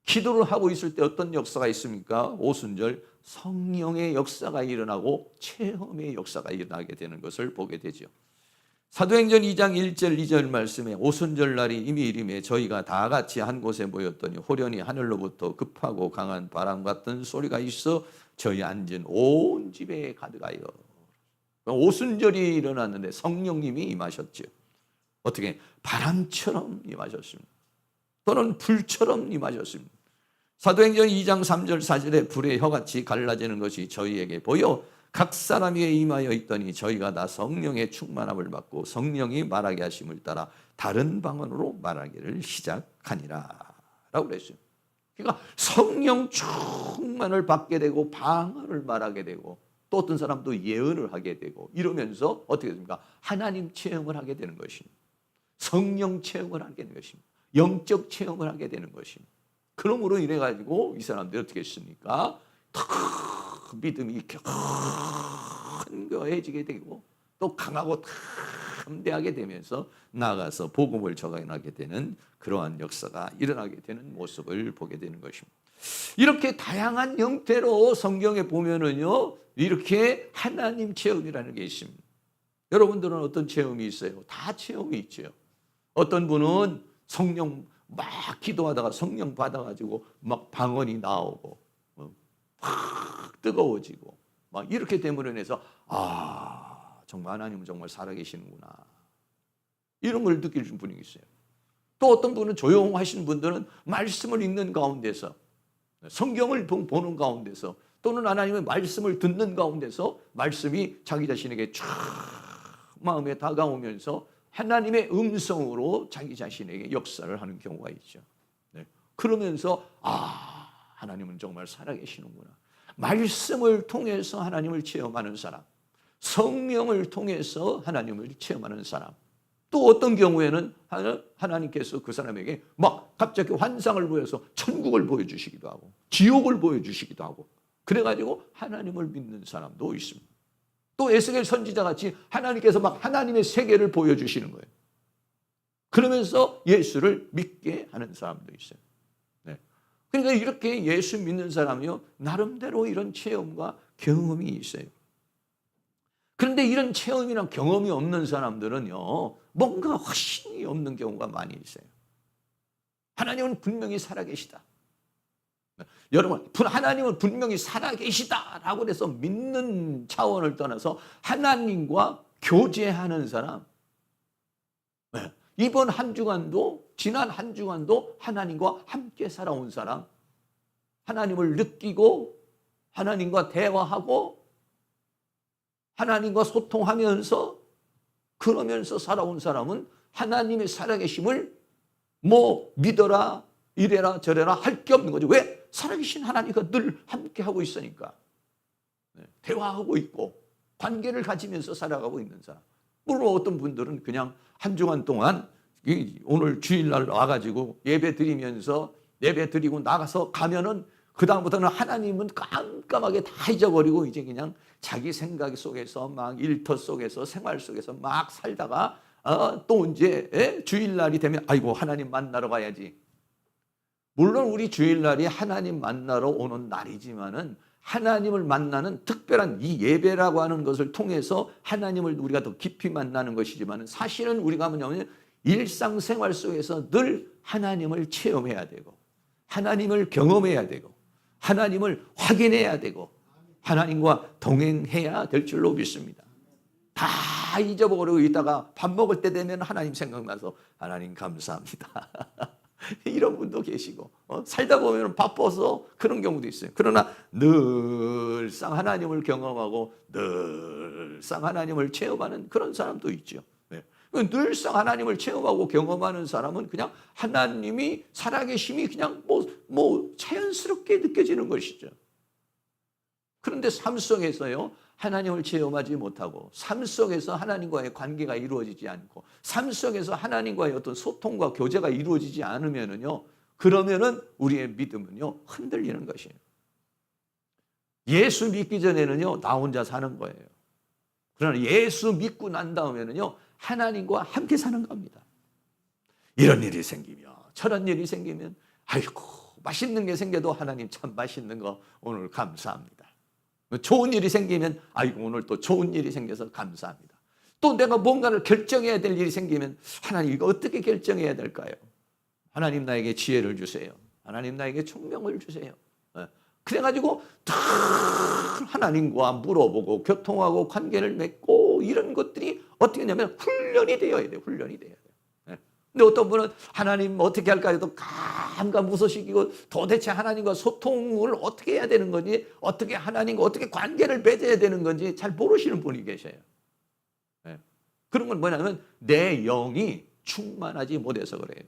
기도를 하고 있을 때 어떤 역사가 있습니까? 오순절 성령의 역사가 일어나고 체험의 역사가 일어나게 되는 것을 보게 되죠. 사도행전 2장 1절 2절 말씀에 오순절 날이 이미 이름에 저희가 다 같이 한 곳에 모였더니 호련히 하늘로부터 급하고 강한 바람 같은 소리가 있어 저희 앉은 온 집에 가득하여. 오순절이 일어났는데 성령님이 임하셨죠. 어떻게? 바람처럼 임하셨습니다. 또는 불처럼 임하셨습니다. 사도행전 2장 3절 4절에 불의 혀같이 갈라지는 것이 저희에게 보여 각 사람 위에 임하여 있더니 저희가 다 성령의 충만함을 받고 성령이 말하게 하심을 따라 다른 방언으로 말하기를 시작하니라 라고 그랬어요. 그러니까 성령 충만을 받게 되고 방언을 말하게 되고 또 어떤 사람도 예언을 하게 되고 이러면서 어떻게 됩니까? 하나님 체험을 하게 되는 것입니다. 성령 체험을 하게 되는 것입니다. 영적 체험을 하게 되는 것입니다. 그러므로 이래 가지고 이 사람들이 어떻게 했습니까? 믿음이 견고해지게 되고 또 강하고 담대하게 되면서 나아가서 복음을 전하게 되는 그러한 역사가 일어나게 되는 모습을 보게 되는 것입니다. 이렇게 다양한 형태로 성경에 보면은요 이렇게 하나님 체험이라는 게 있습니다. 여러분들은 어떤 체험이 있어요? 다 체험이 있죠. 어떤 분은 성령 막 기도하다가 성령 받아가지고 막 방언이 나오고 막 뜨거워지고 막 이렇게 됨으로 인해서 정말 하나님은 정말 살아계시는구나 이런 걸 느낄 분이 있어요. 또 어떤 분은 조용하신 분들은 말씀을 읽는 가운데서 성경을 보는 가운데서 또는 하나님의 말씀을 듣는 가운데서 말씀이 자기 자신에게 쫙 마음에 다가오면서 하나님의 음성으로 자기 자신에게 역사를 하는 경우가 있죠. 그러면서 하나님은 정말 살아계시는구나. 말씀을 통해서 하나님을 체험하는 사람, 성령을 통해서 하나님을 체험하는 사람, 또 어떤 경우에는 하나님께서 그 사람에게 막 갑자기 환상을 보여서 천국을 보여주시기도 하고 지옥을 보여주시기도 하고 그래가지고 하나님을 믿는 사람도 있습니다. 또 에스겔 선지자같이 하나님께서 막 하나님의 세계를 보여주시는 거예요. 그러면서 예수를 믿게 하는 사람도 있어요. 그러니까 이렇게 예수 믿는 사람이요 나름대로 이런 체험과 경험이 있어요. 그런데 이런 체험이나 경험이 없는 사람들은요 뭔가 확신이 없는 경우가 많이 있어요. 하나님은 분명히 살아계시다. 여러분 하나님은 분명히 살아계시다라고 해서 믿는 차원을 떠나서 하나님과 교제하는 사람, 이번 한 주간도 지난 한 주간도 하나님과 함께 살아온 사람, 하나님을 느끼고 하나님과 대화하고 하나님과 소통하면서 그러면서 살아온 사람은 하나님의 살아계심을 뭐 믿어라 이래라 저래라 할 게 없는 거죠. 왜? 살아계신 하나님과 늘 함께하고 있으니까. 대화하고 있고 관계를 가지면서 살아가고 있는 사람. 물론 어떤 분들은 그냥 한 주간 동안 오늘 주일날 와가지고 예배 드리면서 예배 드리고 나가서 가면은 그다음부터는 하나님은 깜깜하게 다 잊어버리고 이제 그냥 자기 생각 속에서 막 일터 속에서 생활 속에서 막 살다가 또 이제 주일날이 되면 아이고 하나님 만나러 가야지. 물론 우리 주일날이 하나님 만나러 오는 날이지만은 하나님을 만나는 특별한 이 예배라고 하는 것을 통해서 하나님을 우리가 더 깊이 만나는 것이지만 사실은 우리가 뭐냐면 일상생활 속에서 늘 하나님을 체험해야 되고 하나님을 경험해야 되고 하나님을 확인해야 되고 하나님과 동행해야 될 줄로 믿습니다. 다 잊어버리고 있다가 밥 먹을 때 되면 하나님 생각나서 하나님 감사합니다. 이런 분도 계시고 살다 보면 바빠서 그런 경우도 있어요. 그러나 늘상 하나님을 경험하고 늘상 하나님을 체험하는 그런 사람도 있죠. 늘상 하나님을 체험하고 경험하는 사람은 그냥 하나님이 살아계심이 그냥 뭐 자연스럽게 느껴지는 것이죠. 그런데 삶 속에서요 하나님을 체험하지 못하고 삶 속에서 하나님과의 관계가 이루어지지 않고 삶 속에서 하나님과의 어떤 소통과 교제가 이루어지지 않으면은요 그러면은 우리의 믿음은요 흔들리는 것이에요. 예수 믿기 전에는요 나 혼자 사는 거예요. 그러나 예수 믿고 난 다음에는요 하나님과 함께 사는 겁니다. 이런 일이 생기면 저런 일이 생기면 아이고 맛있는 게 생겨도 하나님 참 맛있는 거 오늘 감사합니다. 좋은 일이 생기면 아이고 오늘 또 좋은 일이 생겨서 감사합니다. 또 내가 뭔가를 결정해야 될 일이 생기면 하나님 이거 어떻게 결정해야 될까요? 하나님 나에게 지혜를 주세요. 하나님 나에게 총명을 주세요. 그래가지고 다 하나님과 물어보고 교통하고 관계를 맺고 이런 것들이 어떻게 하냐면 훈련이 되어야 돼요. 훈련이 돼야 돼요. 근데 어떤 분은 하나님 어떻게 할까 해도 감감무소식이고 도대체 하나님과 소통을 어떻게 해야 되는 건지 어떻게 하나님과 어떻게 관계를 맺어야 되는 건지 잘 모르시는 분이 계셔요. 그런 건 뭐냐면 내 영이 충만하지 못해서 그래요.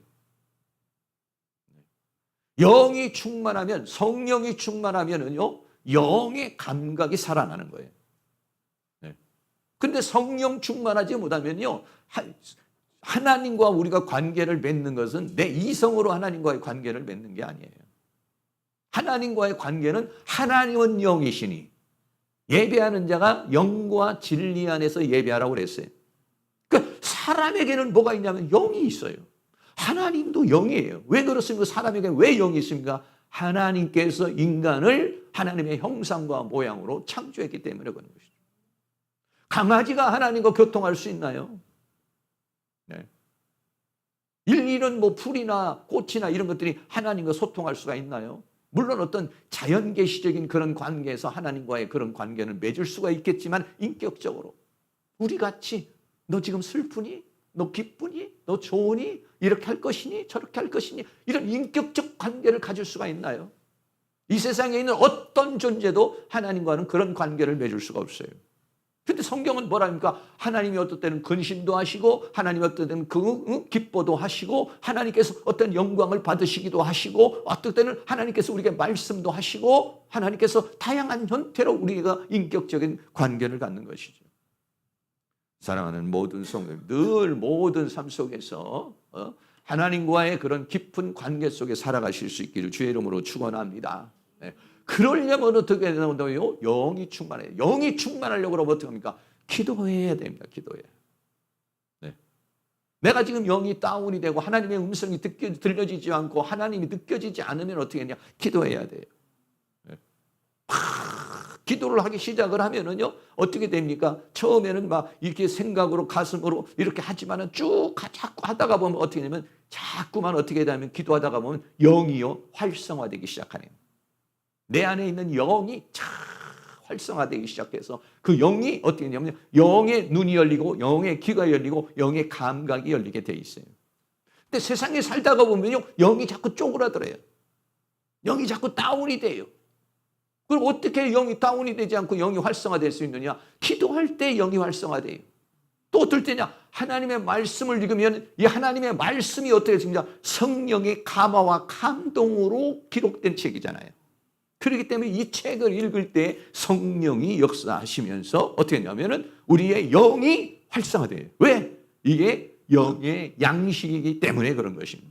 영이 충만하면 성령이 충만하면은요 영의 감각이 살아나는 거예요. 근데 성령 충만하지 못하면요 하나님과 우리가 관계를 맺는 것은 내 이성으로 하나님과의 관계를 맺는 게 아니에요. 하나님과의 관계는 하나님은 영이시니 예배하는 자가 영과 진리 안에서 예배하라고 그랬어요. 그러니까 사람에게는 뭐가 있냐면 영이 있어요. 하나님도 영이에요. 왜 그렇습니까? 사람에게 왜 영이 있습니까? 하나님께서 인간을 하나님의 형상과 모양으로 창조했기 때문에 그런 것이죠. 강아지가 하나님과 교통할 수 있나요? 네. 일일은 뭐 풀이나 꽃이나 이런 것들이 하나님과 소통할 수가 있나요? 물론 어떤 자연계시적인 그런 관계에서 하나님과의 그런 관계는 맺을 수가 있겠지만 인격적으로 우리 같이 너 지금 슬프니? 너 기쁘니? 너 좋으니? 이렇게 할 것이니? 저렇게 할 것이니? 이런 인격적 관계를 가질 수가 있나요? 이 세상에 있는 어떤 존재도 하나님과는 그런 관계를 맺을 수가 없어요. 근데 성경은 뭐랍니까? 하나님이 어떤 때는 근심도 하시고 하나님이 어떤 때는 기뻐도 하시고 하나님께서 어떤 영광을 받으시기도 하시고 어떤 때는 하나님께서 우리에게 말씀도 하시고 하나님께서 다양한 형태로 우리가 인격적인 관계를 갖는 것이죠. 사랑하는 모든 성도님, 늘 모든 삶 속에서 하나님과의 그런 깊은 관계 속에 살아가실 수 있기를 주의 이름으로 축원합니다. 네. 그러려면 어떻게 되나요? 영이 충만해요. 영이 충만하려고 그러면 어떻게 합니까? 기도해야 됩니다. 기도해야. 네. 내가 지금 영이 다운이 되고 하나님의 음성이 들려지지 않고 하나님이 느껴지지 않으면 어떻게 하냐? 기도해야 돼요. 네. 기도를 하기 시작을 하면은요 어떻게 됩니까? 처음에는 막 이렇게 생각으로 가슴으로 이렇게 하지만은 쭉 자꾸 하다가 보면 어떻게 되냐면 자꾸만 어떻게 되냐면 기도하다가 보면 영이요 활성화되기 시작하네요. 내 안에 있는 영이 활성화되기 시작해서 그 영이 어떻게 되냐면 영의 눈이 열리고 영의 귀가 열리고 영의 감각이 열리게 돼 있어요. 근데 세상에 살다가 보면요 영이 자꾸 쪼그라들어요. 영이 자꾸 다운이 돼요. 그럼 어떻게 영이 다운이 되지 않고 영이 활성화될 수 있느냐? 기도할 때 영이 활성화돼요. 또 어떨 때냐? 하나님의 말씀을 읽으면 이 하나님의 말씀이 어떻게 됩니까? 성령의 감화와 감동으로 기록된 책이잖아요. 그렇기 때문에 이 책을 읽을 때 성령이 역사하시면서 어떻게 했냐면은 우리의 영이 활성화돼요. 왜? 이게 영의 양식이기 때문에 그런 것입니다.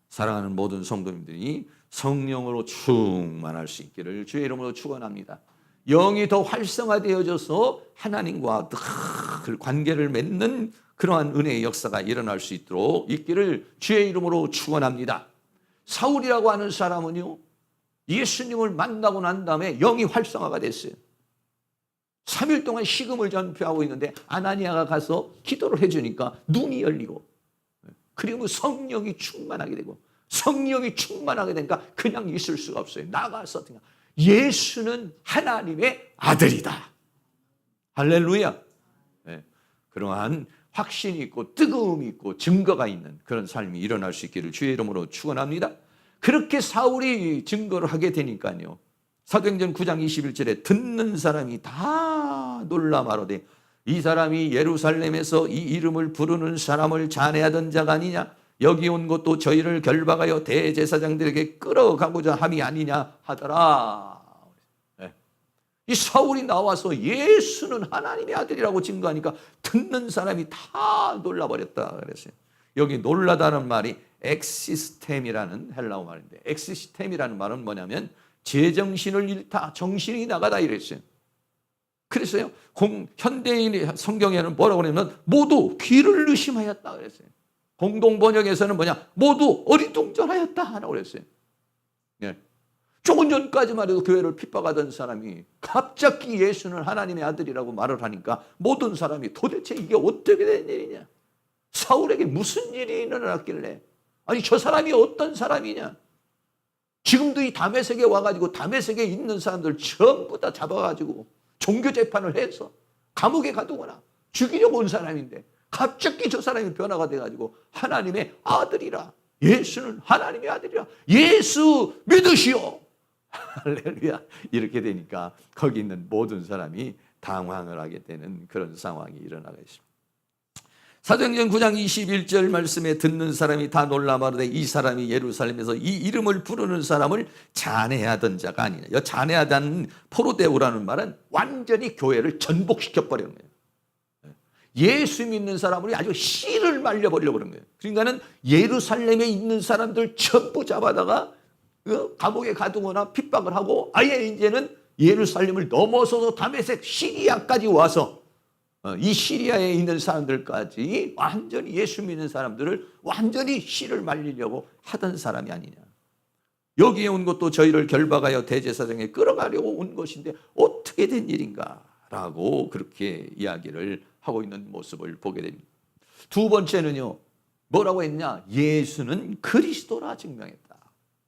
사랑하는 모든 성도님들이 성령으로 충만할 수 있기를 주의 이름으로 축원합니다. 영이 더 활성화되어져서 하나님과 늘 관계를 맺는 그러한 은혜의 역사가 일어날 수 있기를 주의 이름으로 축원합니다. 사울이라고 하는 사람은요, 예수님을 만나고 난 다음에 영이 활성화가 됐어요. 3일 동안 식음을 전폐하고 있는데 아나니아가 가서 기도를 해주니까 눈이 열리고, 그리고 성령이 충만하게 되고, 성령이 충만하게 되니까 그냥 있을 수가 없어요. 나가서 예수는 하나님의 아들이다. 할렐루야. 네. 그러한 확신이 있고 뜨거움이 있고 증거가 있는 그런 삶이 일어날 수 있기를 주의 이름으로 축원합니다. 그렇게 사울이 증거를 하게 되니까요, 사도행전 9장 21절에 듣는 사람이 다 놀라 마로되 이 사람이 예루살렘에서 이 이름을 부르는 사람을 잔해하던 자가 아니냐, 여기 온 것도 저희를 결박하여 대제사장들에게 끌어가고자 함이 아니냐 하더라. 네. 이 사울이 나와서 예수는 하나님의 아들이라고 증거하니까 듣는 사람이 다 놀라버렸다 그랬어요. 여기 놀라다는 말이 엑시스템이라는 헬라어 말인데, 엑시스템이라는 말은 뭐냐면 제정신을 잃다, 정신이 나가다 이랬어요. 그래서요, 현대인 성경에는 뭐라고 그러냐면 모두 귀를 의심하였다 그랬어요. 공동 번역에서는 뭐냐, 모두 어리둥절하였다 하라고 그랬어요. 예. 조금 전까지만 해도 교회를 핍박하던 사람이 갑자기 예수는 하나님의 아들이라고 말을 하니까 모든 사람이 도대체 이게 어떻게 된 일이냐, 사울에게 무슨 일이 일어났길래, 아니 저 사람이 어떤 사람이냐, 지금도 이 다메섹에 와가지고 다메섹에 있는 사람들 전부 다 잡아가지고 종교재판을 해서 감옥에 가두거나 죽이려고 온 사람인데 갑자기 저 사람이 변화가 돼가지고 하나님의 아들이라, 예수는 하나님의 아들이라, 예수 믿으시오, 할렐루야, 이렇게 되니까 거기 있는 모든 사람이 당황을 하게 되는 그런 상황이 일어나고 있습니다. 사도행전 9장 21절 말씀에 듣는 사람이 다 놀라 마르되 이 사람이 예루살렘에서 이 이름을 부르는 사람을 잔해하던 자가 아니냐. 이 잔해하다는 포로데우라는 말은 완전히 교회를 전복시켜버리는 거예요. 예수 믿는 사람을 아주 씨를 말려버리려고 그런 거예요. 그러니까는 예루살렘에 있는 사람들 전부 잡아다가 감옥에 가두거나 핍박을 하고, 아예 이제는 예루살렘을 넘어서서 다메섹 시리아까지 와서 이 시리아에 있는 사람들까지 완전히 예수 믿는 사람들을 완전히 씨를 말리려고 하던 사람이 아니냐. 여기에 온 것도 저희를 결박하여 대제사장에 끌어가려고 온 것인데 어떻게 된 일인가 라고 그렇게 이야기를 하고 있는 모습을 보게 됩니다. 두 번째는요, 뭐라고 했냐, 예수는 그리스도라 증명했다.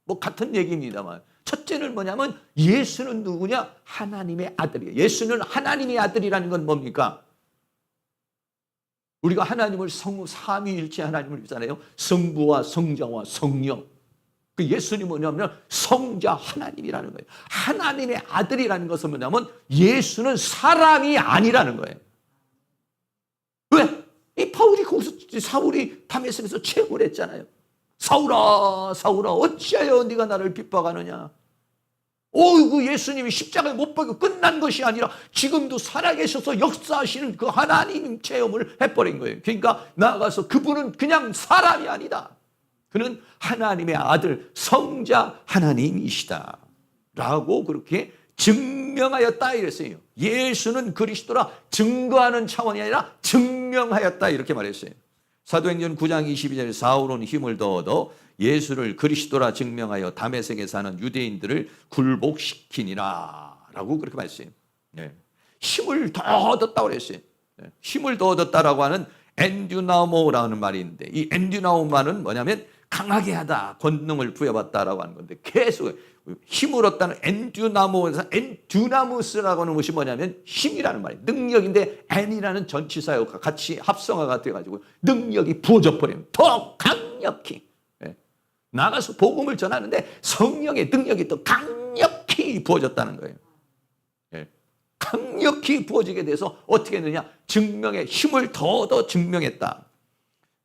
뭐 같은 얘기입니다만, 첫째는 뭐냐면 예수는 누구냐, 하나님의 아들이에요. 예수는 하나님의 아들이라는 건 뭡니까? 우리가 하나님을 삼위일체 하나님을 믿잖아요. 성부와 성자와 성령. 그 예수님은 뭐냐면 성자 하나님이라는 거예요. 하나님의 아들이라는 것은 뭐냐면 예수는 사람이 아니라는 거예요. 왜? 이 바울이 거기서, 사울이 다메섹에서 체험을 했잖아요. 사울아 사울아 어찌하여 네가 나를 핍박하느냐. 그 예수님이 십자가에 못 박혀 끝난 것이 아니라 지금도 살아계셔서 역사하시는 그 하나님 체험을 해버린 거예요. 그러니까 나아가서 그분은 그냥 사람이 아니다. 그는 하나님의 아들, 성자 하나님이시다 라고 그렇게 증명하였다 이랬어요. 예수는 그리스도라 증거하는 차원이 아니라 증명하였다 이렇게 말했어요. 사도행전 9장 22절에 사울은 힘을 더 얻어 예수를 그리스도라 증명하여 다메섹에 사는 유대인들을 굴복시키니라 라고 그렇게 말했어요. 네. 힘을 더 얻었다고 그랬어요. 네. 힘을 더 얻었다라고 하는 엔듀나모라는 말이 있는데, 이 엔듀나모만은 뭐냐면 강하게 하다, 권능을 부여받다라고 하는 건데, 계속 힘을 얻다는 엔듀나모에서 엔듀나무스라고 하는 것이 뭐냐면 힘이라는 말이에요. 능력인데 엔이라는 전치사역과 같이 합성화가 돼가지고 능력이 부어져 버리면 더 강력히 나가서 복음을 전하는데 성령의 능력이 더 강력히 부어졌다는 거예요. 강력히 부어지게 돼서 어떻게 했느냐? 증명의 힘을 더 증명했다.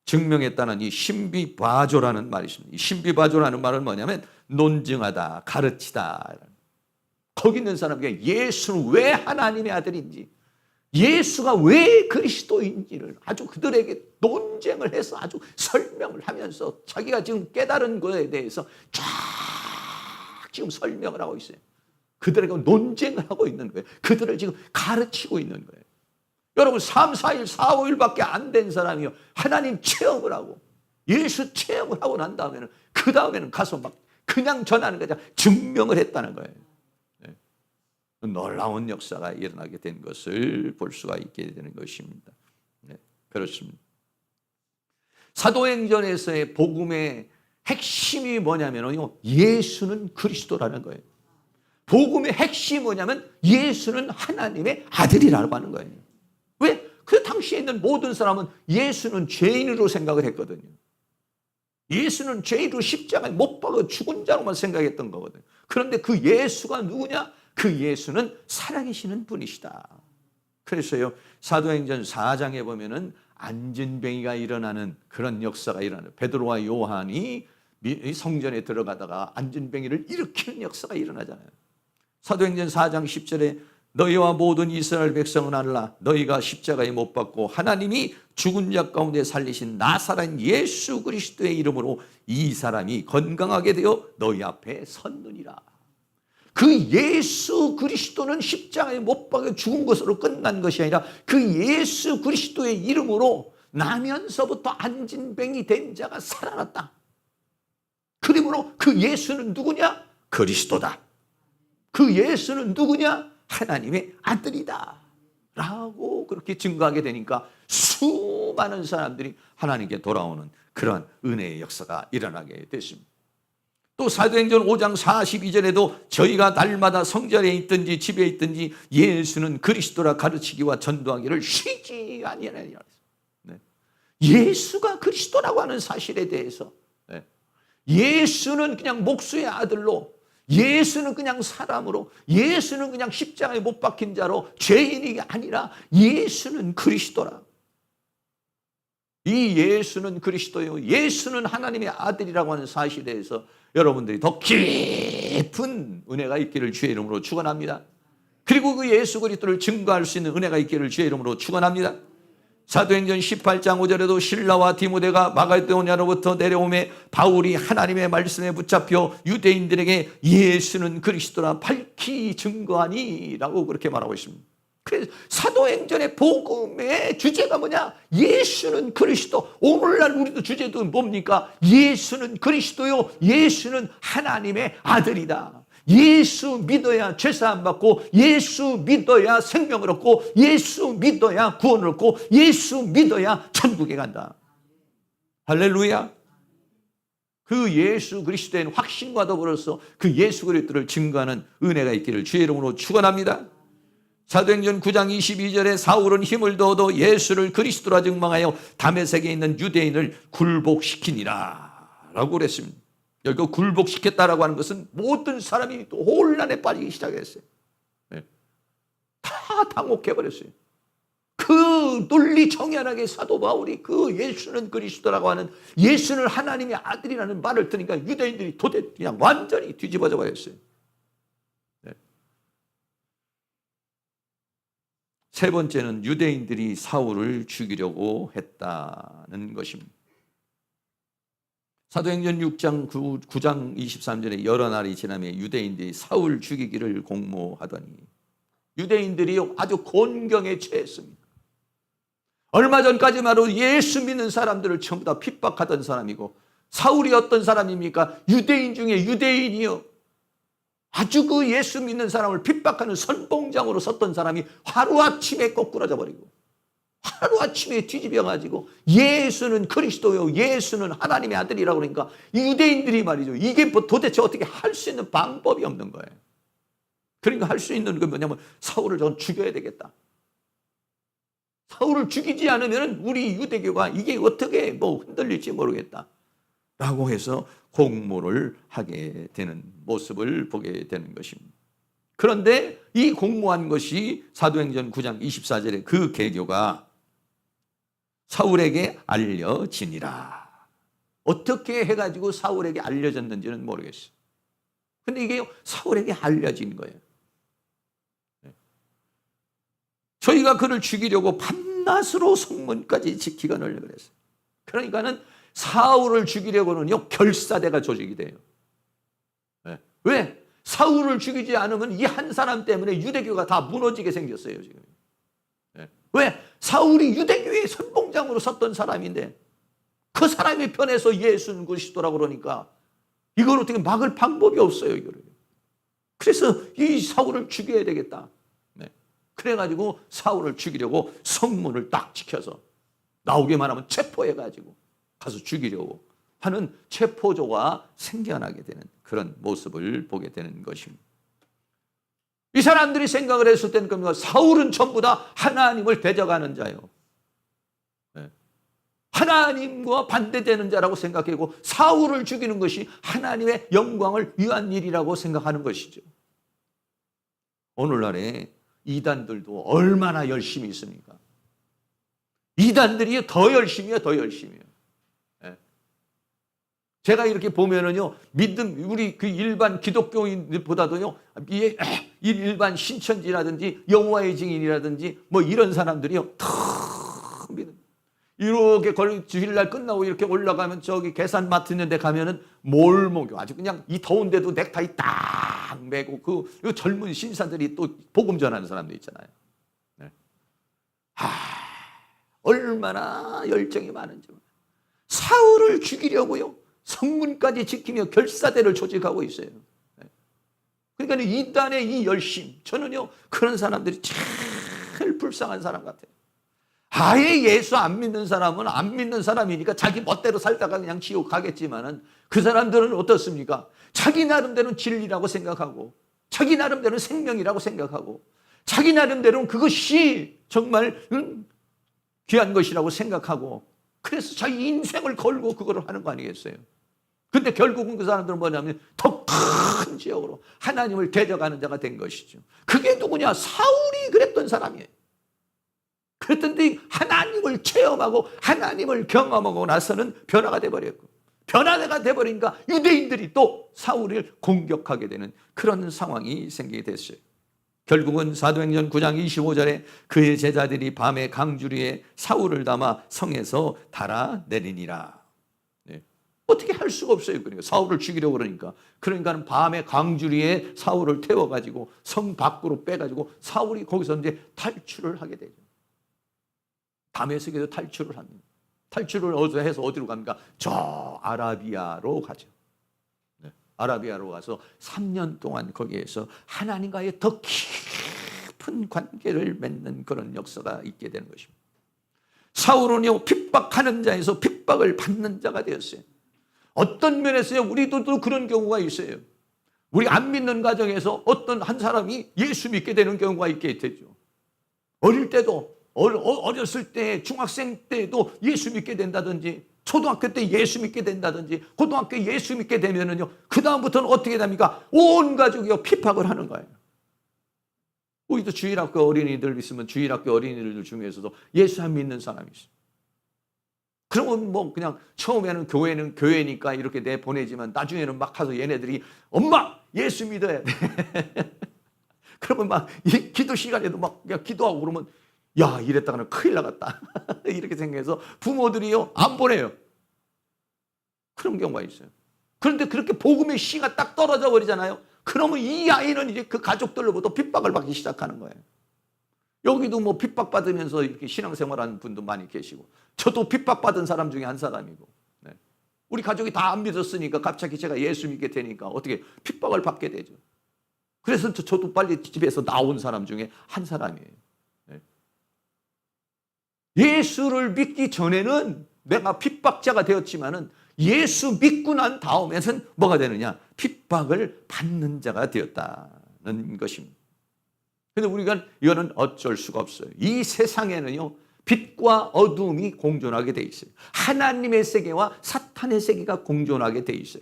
증명했다는 이 신비바조라는 말이 있습니다. 이 신비바조라는 말은 뭐냐면 논증하다, 가르치다. 거기 있는 사람에게 예수는 왜 하나님의 아들인지, 예수가 왜 그리스도인지를 아주 그들에게 논쟁을 해서 아주 설명을 하면서 자기가 지금 깨달은 것에 대해서 쫙 지금 설명을 하고 있어요. 그들에게 논쟁을 하고 있는 거예요. 그들을 지금 가르치고 있는 거예요. 여러분 3, 4일, 4, 5일밖에 안 된 사람이요, 하나님 체험을 하고 예수 체험을 하고 난 다음에는 그 다음에는 가서 막 그냥 전하는 거죠. 증명을 했다는 거예요. 네. 놀라운 역사가 일어나게 된 것을 볼 수가 있게 되는 것입니다. 네. 그렇습니다. 사도행전에서의 복음의 핵심이 뭐냐면요, 예수는 그리스도라는 거예요. 복음의 핵심이 뭐냐면 예수는 하나님의 아들이라고 하는 거예요. 왜? 그 당시에 있는 모든 사람은 예수는 죄인으로 생각을 했거든요. 예수는 죄인으로 십자가에 못 박아 죽은 자로만 생각했던 거거든요. 그런데 그 예수가 누구냐? 그 예수는 살아계시는 분이시다. 그래서요, 사도행전 4장에 보면은 안진뱅이가 일어나는 그런 역사가 일어나요. 베드로와 요한이 성전에 들어가다가 안진뱅이를 일으키는 역사가 일어나잖아요. 사도행전 4장 10절에 너희와 모든 이스라엘 백성은 알라. 너희가 십자가에 못 박고 하나님이 죽은 자 가운데 살리신 나사렛 예수 그리스도의 이름으로 이 사람이 건강하게 되어 너희 앞에 섰느니라. 그 예수 그리스도는 십자가에 못 박혀 죽은 것으로 끝난 것이 아니라 그 예수 그리스도의 이름으로 나면서부터 안진뱅이 된 자가 살아났다. 그러므로 그 예수는 누구냐? 그리스도다. 그 예수는 누구냐? 하나님의 아들이다 라고 그렇게 증거하게 되니까 수많은 사람들이 하나님께 돌아오는 그런 은혜의 역사가 일어나게 됐습니다. 또 사도행전 5장 42절에도 저희가 날마다 성전에 있든지 집에 있든지 예수는 그리스도라 가르치기와 전도하기를 쉬지 아니하니라. 네. 예수가 그리스도라고 하는 사실에 대해서, 네. 예수는 그냥 목수의 아들로, 예수는 그냥 사람으로, 예수는 그냥 십자가에 못 박힌 자로, 죄인이 아니라 예수는 그리스도라. 이 예수는 그리스도요, 예수는 하나님의 아들이라고 하는 사실에 대해서 여러분들이 더 깊은 은혜가 있기를 주의 이름으로 축원합니다. 그리고 그 예수 그리스도를 증거할 수 있는 은혜가 있기를 주의 이름으로 축원합니다. 사도행전 18장 5절에도 신라와 디모데가 마가도냐로부터 내려오매 바울이 하나님의 말씀에 붙잡혀 유대인들에게 예수는 그리스도라 밝히 증거하니 라고 그렇게 말하고 있습니다. 그래서 사도행전의 복음의 주제가 뭐냐? 예수는 그리스도. 오늘날 우리도 주제도 뭡니까? 예수는 그리스도요, 예수는 하나님의 아들이다. 예수 믿어야 죄사함 받고, 예수 믿어야 생명을 얻고, 예수 믿어야 구원을 얻고, 예수 믿어야 천국에 간다. 할렐루야. 그 예수 그리스도의 확신과 더불어서 그 예수 그리스도를 증거하는 은혜가 있기를 주의 이름으로 축원합니다. 사도행전 9장 22절에 사울은 힘을 얻어 예수를 그리스도라 증명하여 다메섹에 있는 유대인을 굴복시키니라 라고 그랬습니다. 여기 굴복시켰다라고 하는 것은 모든 사람이 또 혼란에 빠지기 시작했어요. 네. 다 당혹해버렸어요. 그 논리 정연하게 사도 바울이 그 예수는 그리스도라고 하는, 예수는 하나님의 아들이라는 말을 들으니까 유대인들이 도대체 그냥 완전히 뒤집어져 버렸어요. 네. 세 번째는 유대인들이 사울을 죽이려고 했다는 것입니다. 사도행전 6장 9장 23절에 여러 날이 지나며 유대인들이 사울 죽이기를 공모하더니, 유대인들이 아주 곤경에 처했습니다. 얼마 전까지만 해도 예수 믿는 사람들을 전부 다 핍박하던 사람이고, 사울이 어떤 사람입니까? 유대인 중에 유대인이요, 아주 그 예수 믿는 사람을 핍박하는 선봉장으로 섰던 사람이 하루아침에 거꾸러져 버리고 하루아침에 뒤집어가지고 예수는 그리스도요, 예수는 하나님의 아들이라고 그러니까 유대인들이 말이죠, 이게 도대체 어떻게 할 수 있는 방법이 없는 거예요. 그러니까 할 수 있는 건 뭐냐면 사울을 전 죽여야 되겠다. 사울을 죽이지 않으면 우리 유대교가 이게 어떻게 흔들릴지 모르겠다 라고 해서 공모를 하게 되는 모습을 보게 되는 것입니다. 그런데 이 공모한 것이 사도행전 9장 24절에 그 계교가 사울에게 알려지니라. 어떻게 해가지고 사울에게 알려졌는지는 모르겠어요. 근데 이게 사울에게 알려진 거예요. 저희가 그를 죽이려고 밤낮으로 성문까지 지키건을 그랬어요. 그러니까는 사울을 죽이려고는요, 결사대가 조직이 돼요. 왜? 사울을 죽이지 않으면 이 한 사람 때문에 유대교가 다 무너지게 생겼어요, 지금. 왜? 사울이 유대교의 선봉장으로 섰던 사람인데 그 사람의 편에서 예수는 그리스도라고 그러니까 이걸 어떻게 막을 방법이 없어요, 이거를. 그래서 이 사울을 죽여야 되겠다. 그래가지고 사울을 죽이려고 성문을 딱 지켜서 나오기만 하면 체포해가지고 가서 죽이려고 하는 체포조가 생겨나게 되는 그런 모습을 보게 되는 것입니다. 이 사람들이 생각을 했을 때는 겁니다. 사울은 전부 다 하나님을 대적하는 자요. 하나님과 반대되는 자라고 생각하고 사울을 죽이는 것이 하나님의 영광을 위한 일이라고 생각하는 것이죠. 오늘날에 이단들도 얼마나 열심히 있습니까? 이단들이 더 열심히요, 더 열심히요. 제가 이렇게 보면은요, 믿음, 우리 그 일반 기독교인보다도요, 일반 신천지라든지 여호와의 증인이라든지 뭐 이런 사람들이요, 더 믿음. 이렇게 주일날 끝나고 이렇게 올라가면 저기 계산 맡는 데 가면은 몰목요. 아주 그냥 이 더운데도 넥타이 딱 매고 그 젊은 신사들이 또 복음 전하는 사람들 있잖아요. 얼마나 열정이 많은지. 사울을 죽이려고요. 성문까지 지키며 결사대를 조직하고 있어요. 그러니까 이단의 이 열심, 저는요 그런 사람들이 제일 불쌍한 사람 같아요. 아예 예수 안 믿는 사람은 안 믿는 사람이니까 자기 멋대로 살다가 그냥 지옥 가겠지만은 그 사람들은 어떻습니까? 자기 나름대로는 진리라고 생각하고 자기 나름대로는 생명이라고 생각하고 자기 나름대로는 그것이 정말 귀한 것이라고 생각하고 그래서 자기 인생을 걸고 그거를 하는 거 아니겠어요? 근데 결국은 그 사람들은 뭐냐면 더 큰 지역으로 하나님을 대적하는 자가 된 것이죠. 그게 누구냐? 사울이 그랬던 사람이에요. 그랬더니 하나님을 체험하고 하나님을 경험하고 나서는 변화가 돼버렸고 변화가 돼버리니까 유대인들이 또 사울을 공격하게 되는 그런 상황이 생기게 됐어요. 결국은 사도행전 9장 25절에 그의 제자들이 밤에 강주리에 사울을 담아 성에서 달아내리니라. 어떻게 할 수가 없어요. 그러니까 사울을 죽이려고 그러니까 밤에 강주리에 사울을 태워가지고 성 밖으로 빼가지고 사울이 거기서 이제 탈출을 하게 되죠. 다메섹에서 탈출을 합니다. 탈출을 해서 어디로 갑니까? 저 아라비아로 가죠. 아라비아로 가서 3년 동안 거기에서 하나님과의 더 깊은 관계를 맺는 그런 역사가 있게 되는 것입니다. 사울은요 핍박하는 자에서 핍박을 받는 자가 되었어요. 어떤 면에서요 우리도 또 그런 경우가 있어요. 우리 안 믿는 가정에서 어떤 한 사람이 예수 믿게 되는 경우가 있게 되죠. 어릴 때도 어렸을 때 중학생 때도 예수 믿게 된다든지 초등학교 때 예수 믿게 된다든지 고등학교 예수 믿게 되면은요 그 다음부터는 어떻게 됩니까? 온 가족이요 핍박을 하는 거예요. 우리도 주일학교 어린이들 있으면 주일학교 어린이들 중에서도 예수 안 믿는 사람이 있어요. 그러면 뭐 그냥 처음에는 교회는 교회니까 이렇게 내보내지만 나중에는 막 가서 얘네들이 엄마 예수 믿어야 돼. 그러면 막 기도 시간에도 막 기도하고 그러면 야 이랬다가는 큰일 나갔다. 이렇게 생각해서 부모들이요 안 보내요. 그런 경우가 있어요. 그런데 그렇게 복음의 씨가 딱 떨어져 버리잖아요. 그러면 이 아이는 이제 그 가족들로부터 핍박을 받기 시작하는 거예요. 여기도 뭐 핍박받으면서 이렇게 신앙생활하는 분도 많이 계시고 저도 핍박받은 사람 중에 한 사람이고 우리 가족이 다 안 믿었으니까 갑자기 제가 예수 믿게 되니까 어떻게 핍박을 받게 되죠. 그래서 저도 빨리 집에서 나온 사람 중에 한 사람이에요. 예수를 믿기 전에는 내가 핍박자가 되었지만은 예수 믿고 난 다음에는 뭐가 되느냐? 핍박을 받는 자가 되었다는 것입니다. 근데 우리가 이거는 어쩔 수가 없어요. 이 세상에는요, 빛과 어둠이 공존하게 돼 있어요. 하나님의 세계와 사탄의 세계가 공존하게 돼 있어요.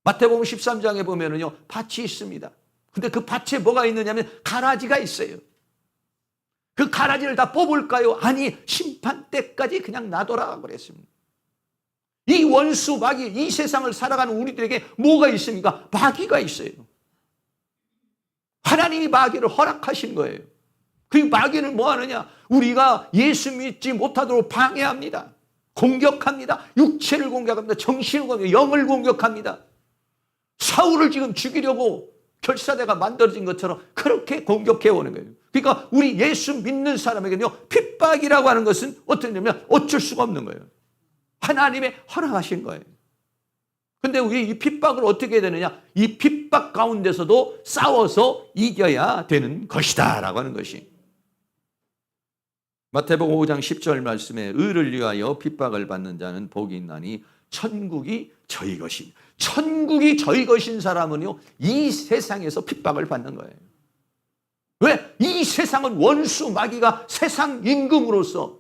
마태복음 13장에 보면은요, 밭이 있습니다. 근데 그 밭에 뭐가 있느냐면 가라지가 있어요. 그 가라지를 다 뽑을까요? 아니, 심판 때까지 그냥 놔둬라 그랬습니다. 이 원수 마귀, 이 세상을 살아가는 우리들에게 뭐가 있습니까? 마귀가 있어요. 하나님이 마귀를 허락하신 거예요. 그 마귀는 뭐 하느냐? 우리가 예수 믿지 못하도록 방해합니다. 공격합니다. 육체를 공격합니다. 정신을 공격합니다. 영을 공격합니다. 사울을 지금 죽이려고 결사대가 만들어진 것처럼 그렇게 공격해 오는 거예요. 그러니까 우리 예수 믿는 사람에게는요, 핍박이라고 하는 것은 어떠냐면 어쩔 수가 없는 거예요. 하나님의 허락하신 거예요. 근데 우리 이 핍박을 어떻게 해야 되느냐? 이 핍박 가운데서도 싸워서 이겨야 되는 것이다 라고 하는 것이. 마태복음 5장 10절 말씀에 의를 위하여 핍박을 받는 자는 복이 있나니 천국이 저희 것입니다. 천국이 저희 것인 사람은요, 이 세상에서 핍박을 받는 거예요. 왜? 이 세상은 원수 마귀가 세상 임금으로서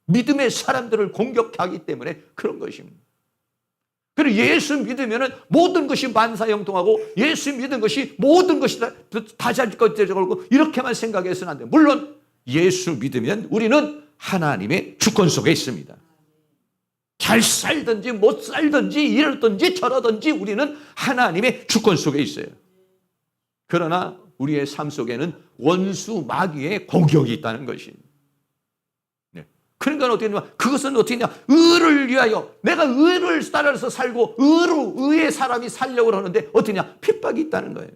믿음의 사람들을 공격하기 때문에 그런 것입니다. 그리고 예수 믿으면 모든 것이 만사형통하고 예수 믿은 것이 모든 것이 다 잘 것들고 이렇게만 생각해서는 안 돼요. 물론 예수 믿으면 우리는 하나님의 주권 속에 있습니다. 잘 살든지 못 살든지 이러든지 저러든지 우리는 하나님의 주권 속에 있어요. 그러나 우리의 삶 속에는 원수 마귀의 공격이 있다는 것입니다. 그러니까 어떻게 하냐? 그것은 어떻게 하냐? 의를 위하여 내가 의를 따라서 살고 의의 사람이 살려고 하는데 어떻게 하냐? 핍박이 있다는 거예요.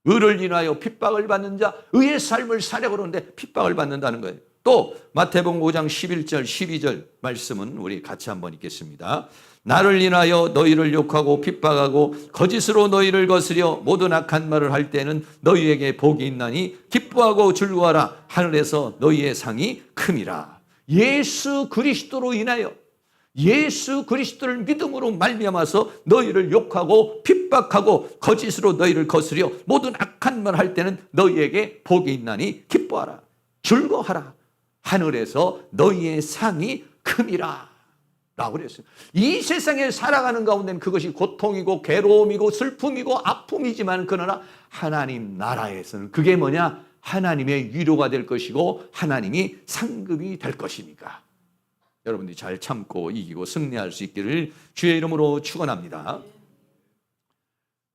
의를 인하여 핍박을 받는 자, 의의 삶을 살려고 하는데 핍박을 받는다는 거예요. 또 마태복음 5장 11절 12절 말씀은 우리 같이 한번 읽겠습니다. 나를 인하여 너희를 욕하고 핍박하고 거짓으로 너희를 거스려 모든 악한 말을 할 때는 너희에게 복이 있나니 기뻐하고 즐거워하라. 하늘에서 너희의 상이 큼이라. 예수 그리스도로 인하여 예수 그리스도를 믿음으로 말미암아서 너희를 욕하고 핍박하고 거짓으로 너희를 거스려 모든 악한 말 할 때는 너희에게 복이 있나니 기뻐하라. 즐거워하라. 하늘에서 너희의 상이 큼이라 라고 그랬어요. 이 세상에 살아가는 가운데는 그것이 고통이고 괴로움이고 슬픔이고 아픔이지만 그러나 하나님 나라에서는 그게 뭐냐? 하나님의 위로가 될 것이고 하나님이 상급이 될 것이니까 여러분들이 잘 참고 이기고 승리할 수 있기를 주의 이름으로 축원합니다.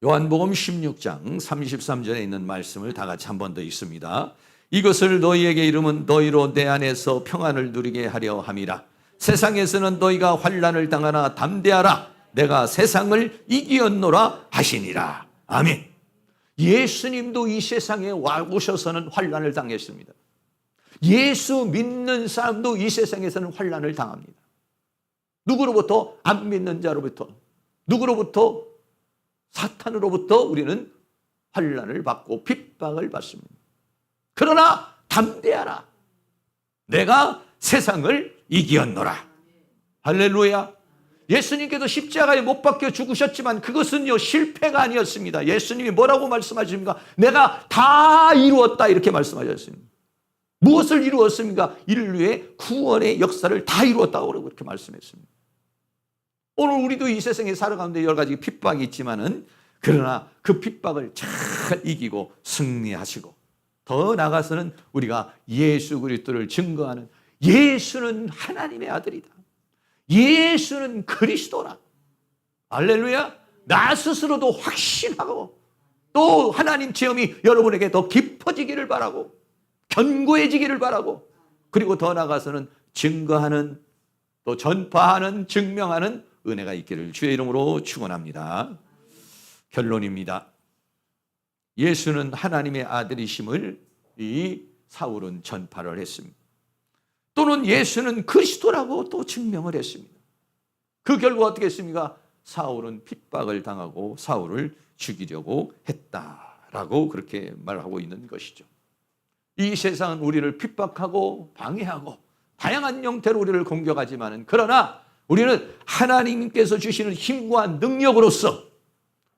요한복음 16장 33절에 있는 말씀을 다 같이 한 번 더 읽습니다. 이것을 너희에게 이름은 너희로 내 안에서 평안을 누리게 하려 함이라. 세상에서는 너희가 환난을 당하나 담대하라. 내가 세상을 이기었노라 하시니라. 아멘. 예수님도 이 세상에 오셔서는 환난을 당했습니다. 예수 믿는 사람도 이 세상에서는 환난을 당합니다. 누구로부터? 안 믿는 자로부터. 누구로부터? 사탄으로부터 우리는 환난을 받고 핍박을 받습니다. 그러나 담대하라. 내가 세상을 이기었노라. 할렐루야. 예수님께서 십자가에 못 박혀 죽으셨지만 그것은요 실패가 아니었습니다. 예수님이 뭐라고 말씀하십니까? 내가 다 이루었다 이렇게 말씀하셨습니다. 무엇을 이루었습니까? 인류의 구원의 역사를 다 이루었다고 그렇게 말씀했습니다. 오늘 우리도 이 세상에 살아가는데 여러 가지 핍박이 있지만은 그러나 그 핍박을 잘 이기고 승리하시고 더 나아가서는 우리가 예수 그리스도를 증거하는 예수는 하나님의 아들이다. 예수는 그리스도라. 할렐루야. 나 스스로도 확신하고 또 하나님 체험이 여러분에게 더 깊어지기를 바라고 견고해지기를 바라고 그리고 더 나아가서는 증거하는 또 전파하는 증명하는 은혜가 있기를 주의 이름으로 축원합니다. 결론입니다. 예수는 하나님의 아들이심을 이 사울은 전파를 했습니다. 또는 예수는 그리스도라고 또 증명을 했습니다. 그 결과 어떻게 했습니까? 사울은 핍박을 당하고 사울을 죽이려고 했다라고 그렇게 말하고 있는 것이죠. 이 세상은 우리를 핍박하고 방해하고 다양한 형태로 우리를 공격하지만 그러나 우리는 하나님께서 주시는 힘과 능력으로서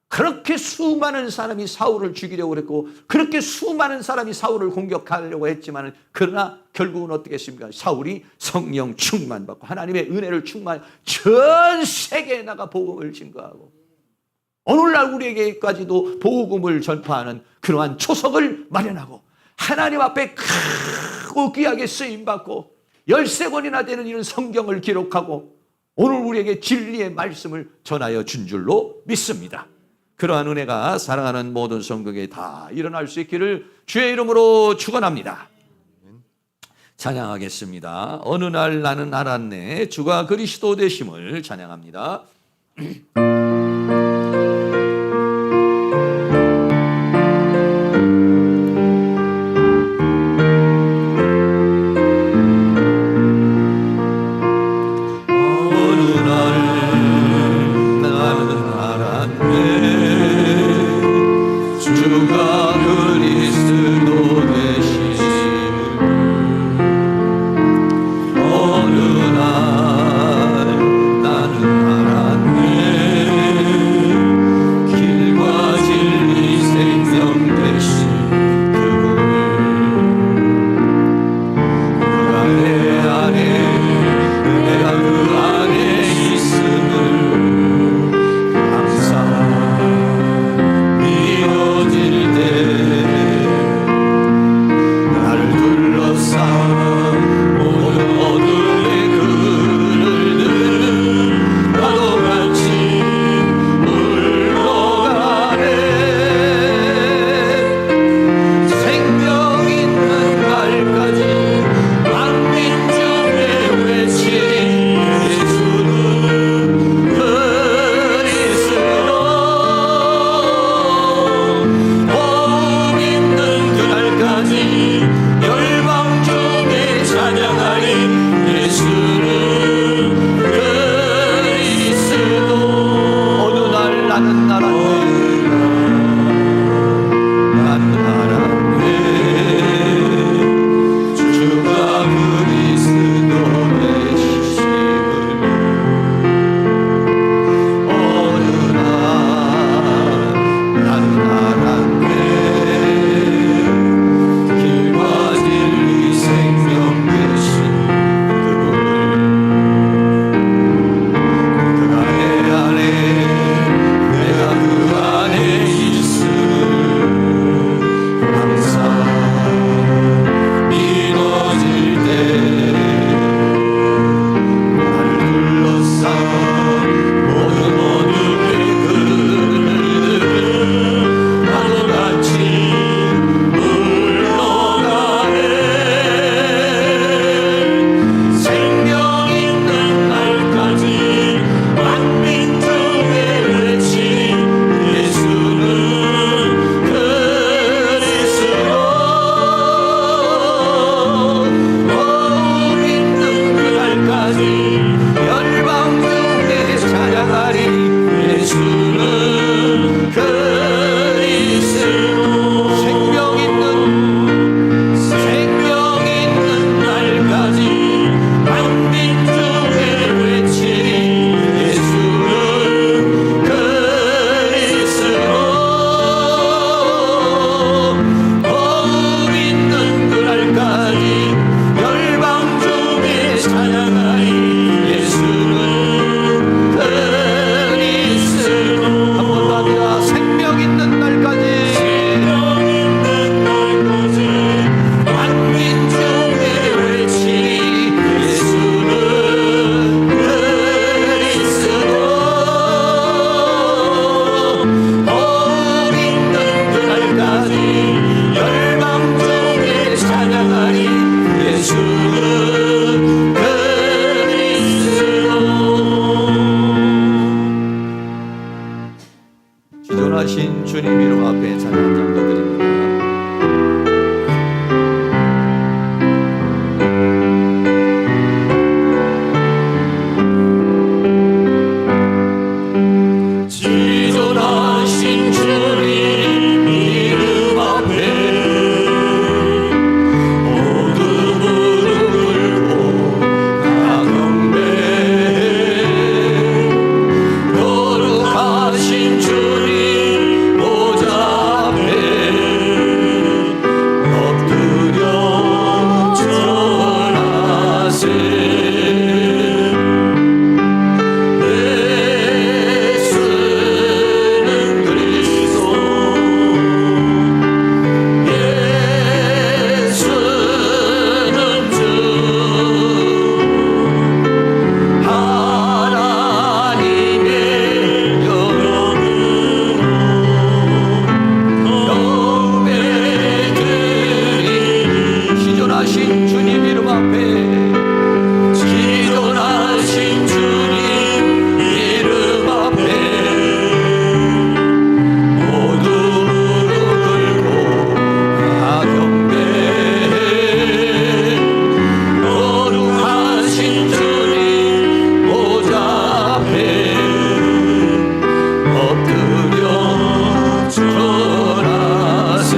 그렇게 수많은 사람이 사울을 죽이려고 그랬고 그렇게 수많은 사람이 사울을 공격하려고 했지만 그러나 결국은 어떻게 했습니까? 사울이 성령 충만받고 하나님의 은혜를 충만 전 세계에 나가 복음을 증거하고 오늘날 우리에게까지도 복음을 전파하는 그러한 초석을 마련하고 하나님 앞에 크고 귀하게 쓰임받고 13권이나 되는 이런 성경을 기록하고 오늘 우리에게 진리의 말씀을 전하여 준 줄로 믿습니다. 그러한 은혜가 사랑하는 모든 성도에게 다 일어날 수 있기를 주의 이름으로 축원합니다. 찬양하겠습니다. 어느 날 나는 알았네. 주가 그리스도 되심을 찬양합니다. 주가 그리스도 되심을 어느 날 나는 알았네. 길과 진리 생명 되신 그분을 그가 내 안에 내가 그 안에 있음을 항상 믿어질 때 나를 둘러싼 모든 어둠의 그늘들은 파도같이 물러가네. 생명 있는 날까지 만민중에 외치리 예수는 그리스도. 복음 있는 그날까지 열방 중에 찬양하리 예수는 그리스도. 어느 날 나는 알았네. 나는 알았네. 주가 그리스도 되심을 어느 날 나는 알았네. 길과 진리 생명 되신 그분을 그가 내 안에 내가 그 안에 있음을 항상 믿어질 때 나를 둘러싼 모든 어둠의 그늘들은 파도같이 물러가네. 생명 있는 날까지 만민 중에 외치리 예수는 그리스도. 복음 있는 그날까지 열방 중에 찬양하리 예수는 그리스도. 생명 있는 날까지 만민 중에 외치리 예수는 그리스도. 복음 있는 그날까지 열방 중에 찬양하리 예수는 그리스도. 한 번 더 합니다. 생명 있는 날까지 만민 중에 외치리 예수는 그리스도. 복음 있는 그날까지 열방 중에 찬양하리 예수는 그리스도. 기존하신 주님 이름 앞에 찬양 한 장 더 드립니다. 지존하신 주님 이름 앞에 어둠으로 지존하신 주님 이름 앞에 지존하신 주님 이름 앞에 모두 무릎 꿇고 다 경배해 거룩하신 주님 보좌 앞에 엎드려 절하세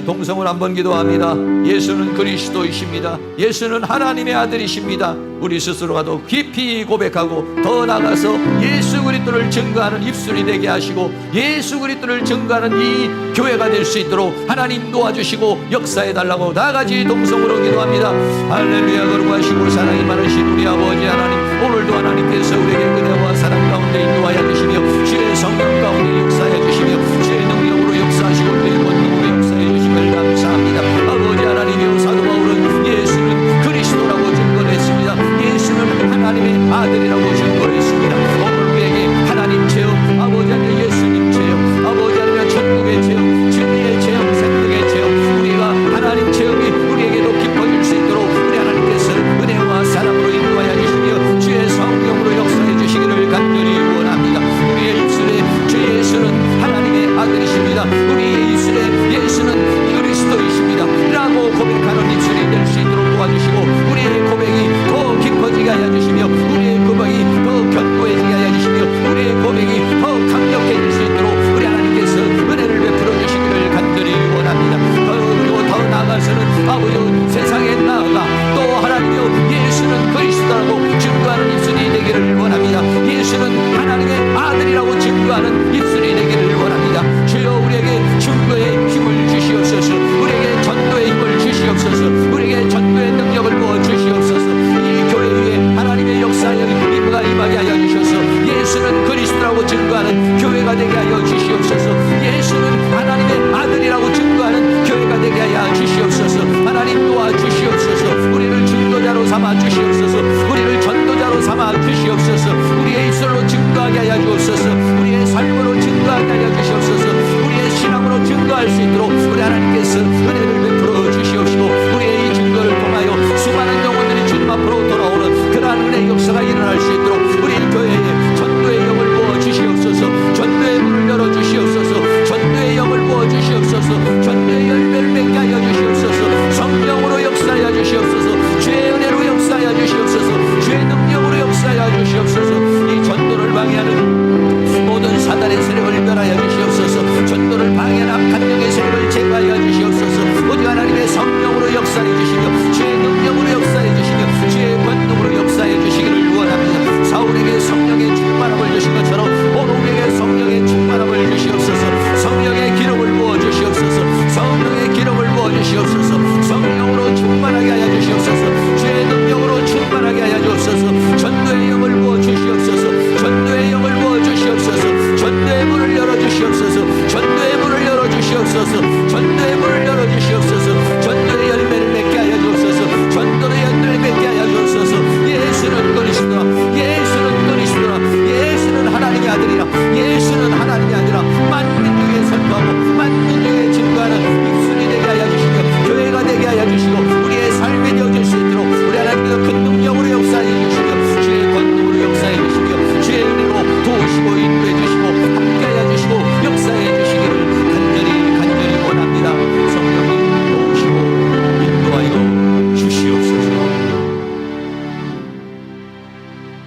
동성을 한번 기도합니다. 예수는 그리스도이십니다. 예수는 하나님의 아들이십니다. 우리 스스로가 더 깊이 고백하고 더 나가서 예수 그리스도를 증거하는 입술이 되게 하시고 예수 그리스도를 증거하는 이 교회가 될 수 있도록 하나님 도와주시고 역사해 달라고 다같이 동성으로 기도합니다. 할렐루야. 거룩하시고 사랑이 많으신 우리 아버지 하나님, 오늘도 하나님께서 우리에게 은혜와 사랑 가운데 인도하여 주시며 주의 성령 가운데 역사해 주시며 주의 능력으로 역사하시고 주의 권능으로 역사해 주심을 감사합니다. 아버지 하나님이여, 사도 바울은 예수는 그리스도라고 증거했습니다. 예수는 하나님의 아들이라고 증거했습니다. 오늘 우리에게 하나님 체험, 아버지 하나님 예수님 체험, 아버지 하나님 천국의 체험, 진리의 체험, 생명의 체험, 우리가 하나님 체험이 우리에게도 깊어질 수 있도록 우리 하나님께서 은혜와 사랑으로 인도하여 주시며 주의 성령으로 역사해 주시기를 간절히 원합니다. 우리의 입술에 주 예수는 하나님의 아들이십니다. 우리의 입술에 예수는 그리스도이십니다 라고 고백하는 입술이 될 수 있도록 도와주시고 우리의 고백이 더 깊어지게 하여 주시며 우리의 고백이 더 견고해지게 하여 주시며 우리의 고백이 더 강력해질 수 있도록 우리 하나님께서 은혜를 베풀어 주시기를 간절히 원합니다. 그리고 더 나아가서는 아버지 세상에 나아가 또 하나님이여 예수는 그리스도라고 증거하는 입술이 되기를 원합니다. 예수는 하나님의 아들이라고 증거하는 입술이 되기를 원합니다. 주여 우리에게 증거의 힘을 주시옵소서. 우리에게 전도의 힘을 주시옵소서. 우리에게 전도의 능력을 부어 주시옵소서. 이 교회 위에 하나님의 역사의 임무가 임하게 하여 주셔서 예수는 그리스도라고 증거하는 교회가 되게 하여 주시옵소서. 예수는 하나님의 아들이라고 증거하는 교회가 되게 하여 주시옵소서. 하나님 도와주시옵소서. 우리를 증거자로 삼아 주시옵소서. 우리를 전도자로 삼아 주시옵소서. 우리의 입술로 증거하게 하여 주옵소서. 우리의 삶으로 증거하게 하여 주시옵소서. 우리의 신앙으로 증거할 수 있도록 우리 하나님께서 은혜를 베풀어 주시옵시고 우리의 이 증거를 통하여 수많은 영혼들이 주님 앞으로 돌아오는 그러한 은혜의 역사가 일어날 수 있도록 우리 교회에 전도의 영을 부어 주시옵소서. 전도의 문을 열어 주시옵소서. 전도의 영을 부어 주시옵소서. 전도의 열매를 맺게 하여 주시옵소서. 성령으로 역사하여 주시옵소서. 주의 은혜로 역사하여 주시옵소서. 주의 능력으로 역사하여 주시옵소서. 이 전도를 방해하는 모든 사단의 세력을 멸하여 주시옵소서. 전도를 방해하는 간령의 세력을 제거하여 주시옵소서. 오직 하나님의 성령으로 역사해 주시며 주의 능력으로 역사해 주시며 주의 권능으로 역사해 주시기를 원합니다.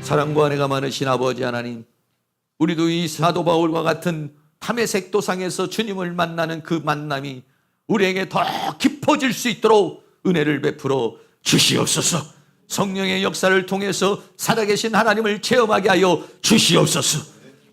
사랑과 은혜가 많으신 아버지 하나님, 우리도 이 사도 바울과 같은 탐의색 도상에서 주님을 만나는 그 만남이 우리에게 더 깊어질 수 있도록 은혜를 베풀어 주시옵소서. 성령의 역사를 통해서 살아계신 하나님을 체험하게 하여 주시옵소서.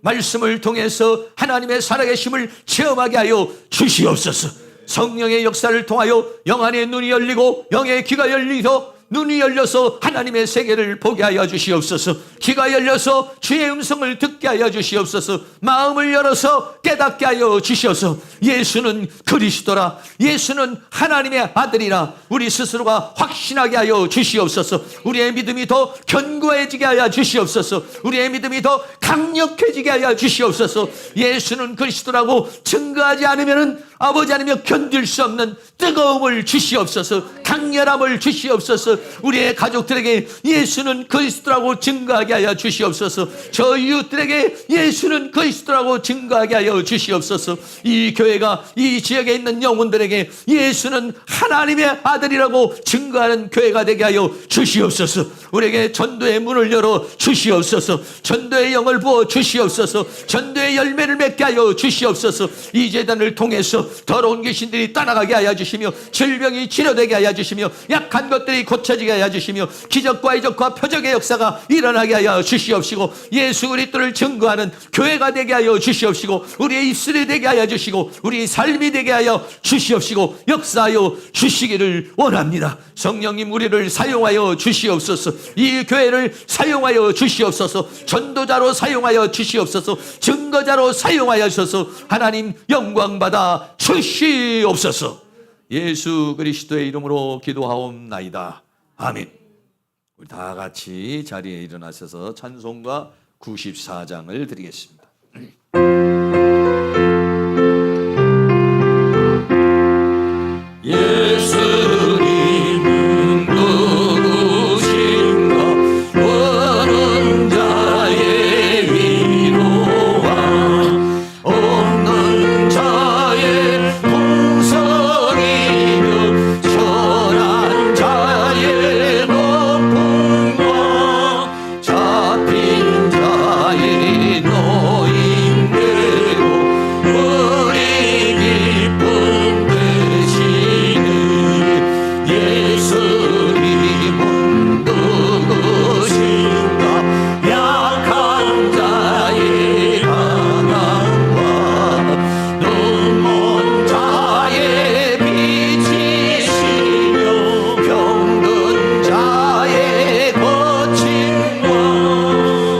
말씀을 통해서 하나님의 살아계심을 체험하게 하여 주시옵소서. 성령의 역사를 통하여 영 안의 눈이 열리고 영의 귀가 열리서 눈이 열려서 하나님의 세계를 보게 하여 주시옵소서. 귀가 열려서 주의 음성을 듣게 하여 주시옵소서. 마음을 열어서 깨닫게 하여 주시옵소서. 예수는 그리스도라, 예수는 하나님의 아들이라 우리 스스로가 확신하게 하여 주시옵소서. 우리의 믿음이 더 견고해지게 하여 주시옵소서. 우리의 믿음이 더 강력해지게 하여 주시옵소서. 예수는 그리스도라고 증거하지 않으면 아버지 하나님 견딜 수 없는 뜨거움을 주시옵소서. 강렬함을 주시옵소서. 우리의 가족들에게 예수는 그리스도라고 증거하게 하여 주시옵소서. 저 이웃들에게 예수는 그리스도라고 증거하게 하여 주시옵소서. 이 교회가 이 지역에 있는 영혼들에게 예수는 하나님의 아들이라고 증거하는 교회가 되게 하여 주시옵소서. 우리에게 전도의 문을 열어 주시옵소서. 전도의 영을 부어 주시옵소서. 전도의 열매를 맺게 하여 주시옵소서. 이 제단을 통해서 더러운 귀신들이 떠나가게 하여 주시며 질병이 치료되게 하여 주시며 약한 것들이 고쳐지게 하여 주시며 기적과 이적과 표적의 역사가 일어나게 하여 주시옵시고 예수 그리스도를 증거하는 교회가 되게 하여 주시옵시고 우리의 입술이 되게 하여 주시고 우리 삶이 되게 하여 주시옵시고 역사하여 주시기를 원합니다. 성령님 우리를 사용하여 주시옵소서. 이 교회를 사용하여 주시옵소서. 전도자로 사용하여 주시옵소서. 증거자로 사용하여 주셔서 하나님 영광받아 주시옵소서. 예수 그리스도의 이름으로 기도하옵나이다. 아멘. 우리 다 같이 자리에 일어나셔서 찬송가 94장을 드리겠습니다. 예수님은 누구신가? 원한 자의 위로와 없는 자의 동성이며 천한 자의 높음과 잡힌 자의 노임되고 우리 기쁨 되시는 예수님은 누구신가? 약한 자의 강함과 눈먼 자의 빛이시며 병든 자의 고침과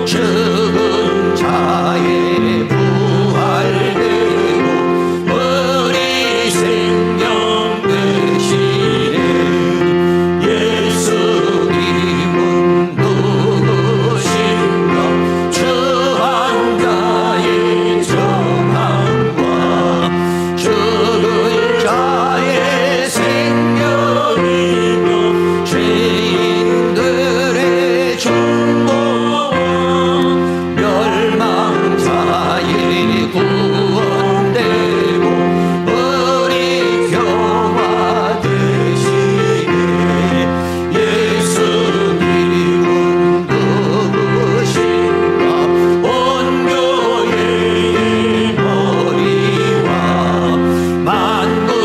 죽은 자의 부활되고 우리 생명 되시는 예수님은 누구신가? 처한 자의 정함과 죽은 자의 생명이며 죄인들의 중보와 멸망자의 구원되고 우리 평화 되시네. 예수님은 누구신가? 온 교회의 머리와 만국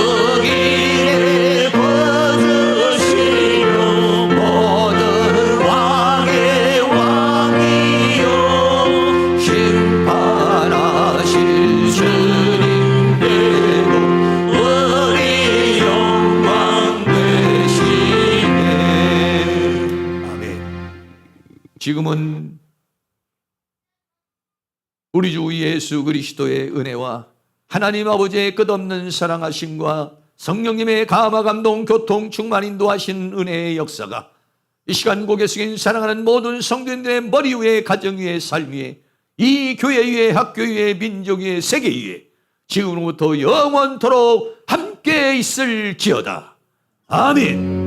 위에 거주시며 모든 왕의 왕이요 심판하실 주님 되고 우리 영광 되시네. 아멘. 지금은 우리 주 예수 그리스도의 은혜와 하나님 아버지의 끝없는 사랑하심과 성령님의 감화 감동 교통 충만 인도하신 은혜의 역사가 이 시간 고개 숙인 사랑하는 모든 성도님들의 머리 위에 가정 위에 삶 위에 이 교회 위에 학교 위에 민족 위에 세계 위에 지금부터 영원토록 함께 있을지어다. 아멘.